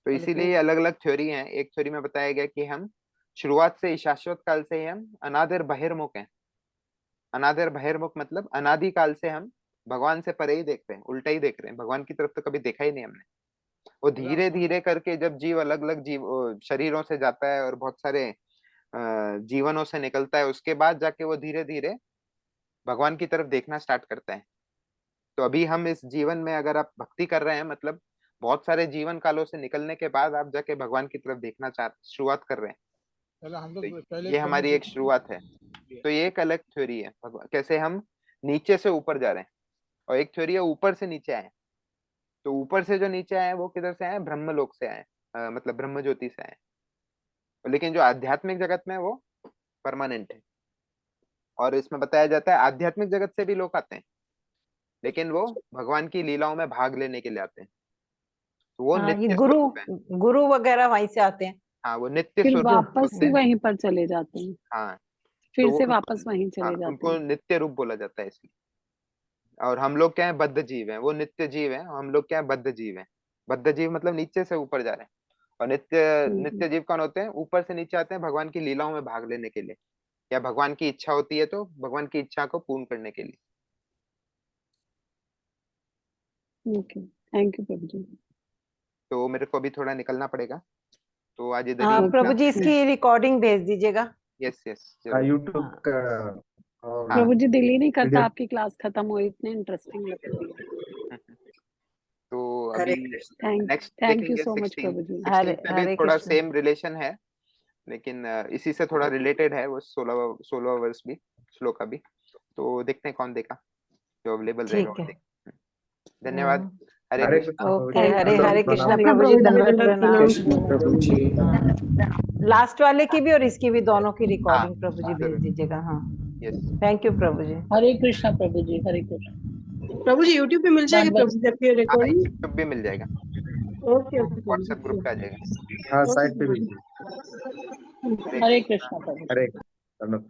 तो इसीलिए अलग अलग थ्योरी है। एक थ्योरी में बताया गया कि हम शुरुआत से ही, शाश्वत काल से ही हम अनादिर बहिर्मुख हैं। अनादिर बहिर्मुख मतलब अनादि काल से हम भगवान से परे ही देख रहे हैं, उल्टा ही देख रहे हैं, भगवान की तरफ तो कभी देखा ही नहीं हमने। वो धीरे धीरे करके जब जीव अलग अलग जीव शरीरों से जाता है और बहुत सारे जीवनों से निकलता है, उसके बाद जाके वो धीरे धीरे भगवान की तरफ देखना स्टार्ट करता है। तो अभी हम इस जीवन में अगर आप भक्ति कर रहे हैं, मतलब बहुत सारे जीवन कालों से निकलने के बाद आप जाके भगवान की तरफ देखना शुरुआत कर रहे हैं। पहले हम तो लोग पहले ये ब्रह्म हमारी एक ज्योति शुरुआत है। तो ये एक अलग थ्योरी है, कैसे हम नीचे से ऊपर जा रहे हैं। और एक थ्योरी है ऊपर से नीचे आए। तो ऊपर से जो नीचे आए वो किधर से आए? ब्रह्म लोक से आए, मतलब ब्रह्म ज्योति से आए। लेकिन जो आध्यात्मिक जगत में वो परमानेंट है। और इसमें बताया जाता है आध्यात्मिक जगत से भी लोग आते हैं, लेकिन वो भगवान की लीलाओं में भाग लेने के लिए आते हैं। तो वो हाँ, ये नित्य गुरु स्वरूप है। गुरु वगैरह वहीं से आते हैं। हाँ वो नित्य फिर स्वरूप वापस होते हैं। वहीं पर चले जाते हैं, हाँ तो फिर वो से उनको, वापस वहीं हाँ चले जाते उनको हैं। नित्य रूप बोला जाता है इसलिए। और हम लोग क्या है? बद्ध जीव हैं, वो नित्य जीव हैं। हम लोग क्या है? बद्ध जीव हैं। बद्ध जीव मतलब नीचे से ऊपर जा रहे हैं। और नित्य हम्म, नित्य जीव कौन होते हैं? ऊपर से नीचे आते हैं भगवान की लीलाओं में भाग लेने के लिए, या भगवान की इच्छा होती है तो भगवान की इच्छा को पूर्ण करने के लिए। ओके, थैंक यू प्रभु जी। तो मेरे को अभी थोड़ा निकलना पड़ेगा, तो आज इधर हाँ ही। प्रभु जी, ओके, इसकी रिकॉर्डिंग भेज दीजिएगा। यस यस जरूर। यूट्यूब हाँ का हाँ प्रभु जी दिल ही नहीं करता वीडियो। आपकी क्लास खत्म हो, इतने इंटरेस्टिंग लगती है। तो हरे अभी कृष्ण। नेक्स्ट थैंक यू देखेंगे सो मच 16। प्रभु जी। 16 हरे में भी हरे थोड़ा कृष्ण। सेम रिलेशन है, लेकिन इसी से थोड़ा रिलेटेड है वो 16 वर्ष भी, श्लोक का भी। तो देखते हैं कौन देखा, जो अवेलेबल रहेगा ठीक वो है। देख। धन्यवाद। हरे हरे कृष्ण। कृष्ण प्रभु ओके, जी, थैंक हरे यू, दंडवत हरे प्रणाम। कृष्ण हरे प्रभु जी, कृष्ण दंडवत प्रणाम। कृष्ण प्रभु जी। लास्ट वाले की भी और इसकी भी, दोनों की हाँ रिकॉर्डिंग प्रभु जी भेज जरूर। दीजिएगा। हाँ, yes. Thank you Prabhu ji. Hare Krishna Prabhu ji, Hare Krishna. Prabhu ji YouTube पे मिल जाएगी दंडवत। प्रभु जी आपकी हाँ रिकॉर्डिंग? यूट्यूब भी मिल जाएगा, ओके ओके प्रभु व्हाट्सएप ग्रुप जी, पे आ जाएगा। हाँ ओके साइट पे प्रभु भी। जी। हरे हरे कृष्ण। कृष्णा प्रभु जी। हरे कृष्ण।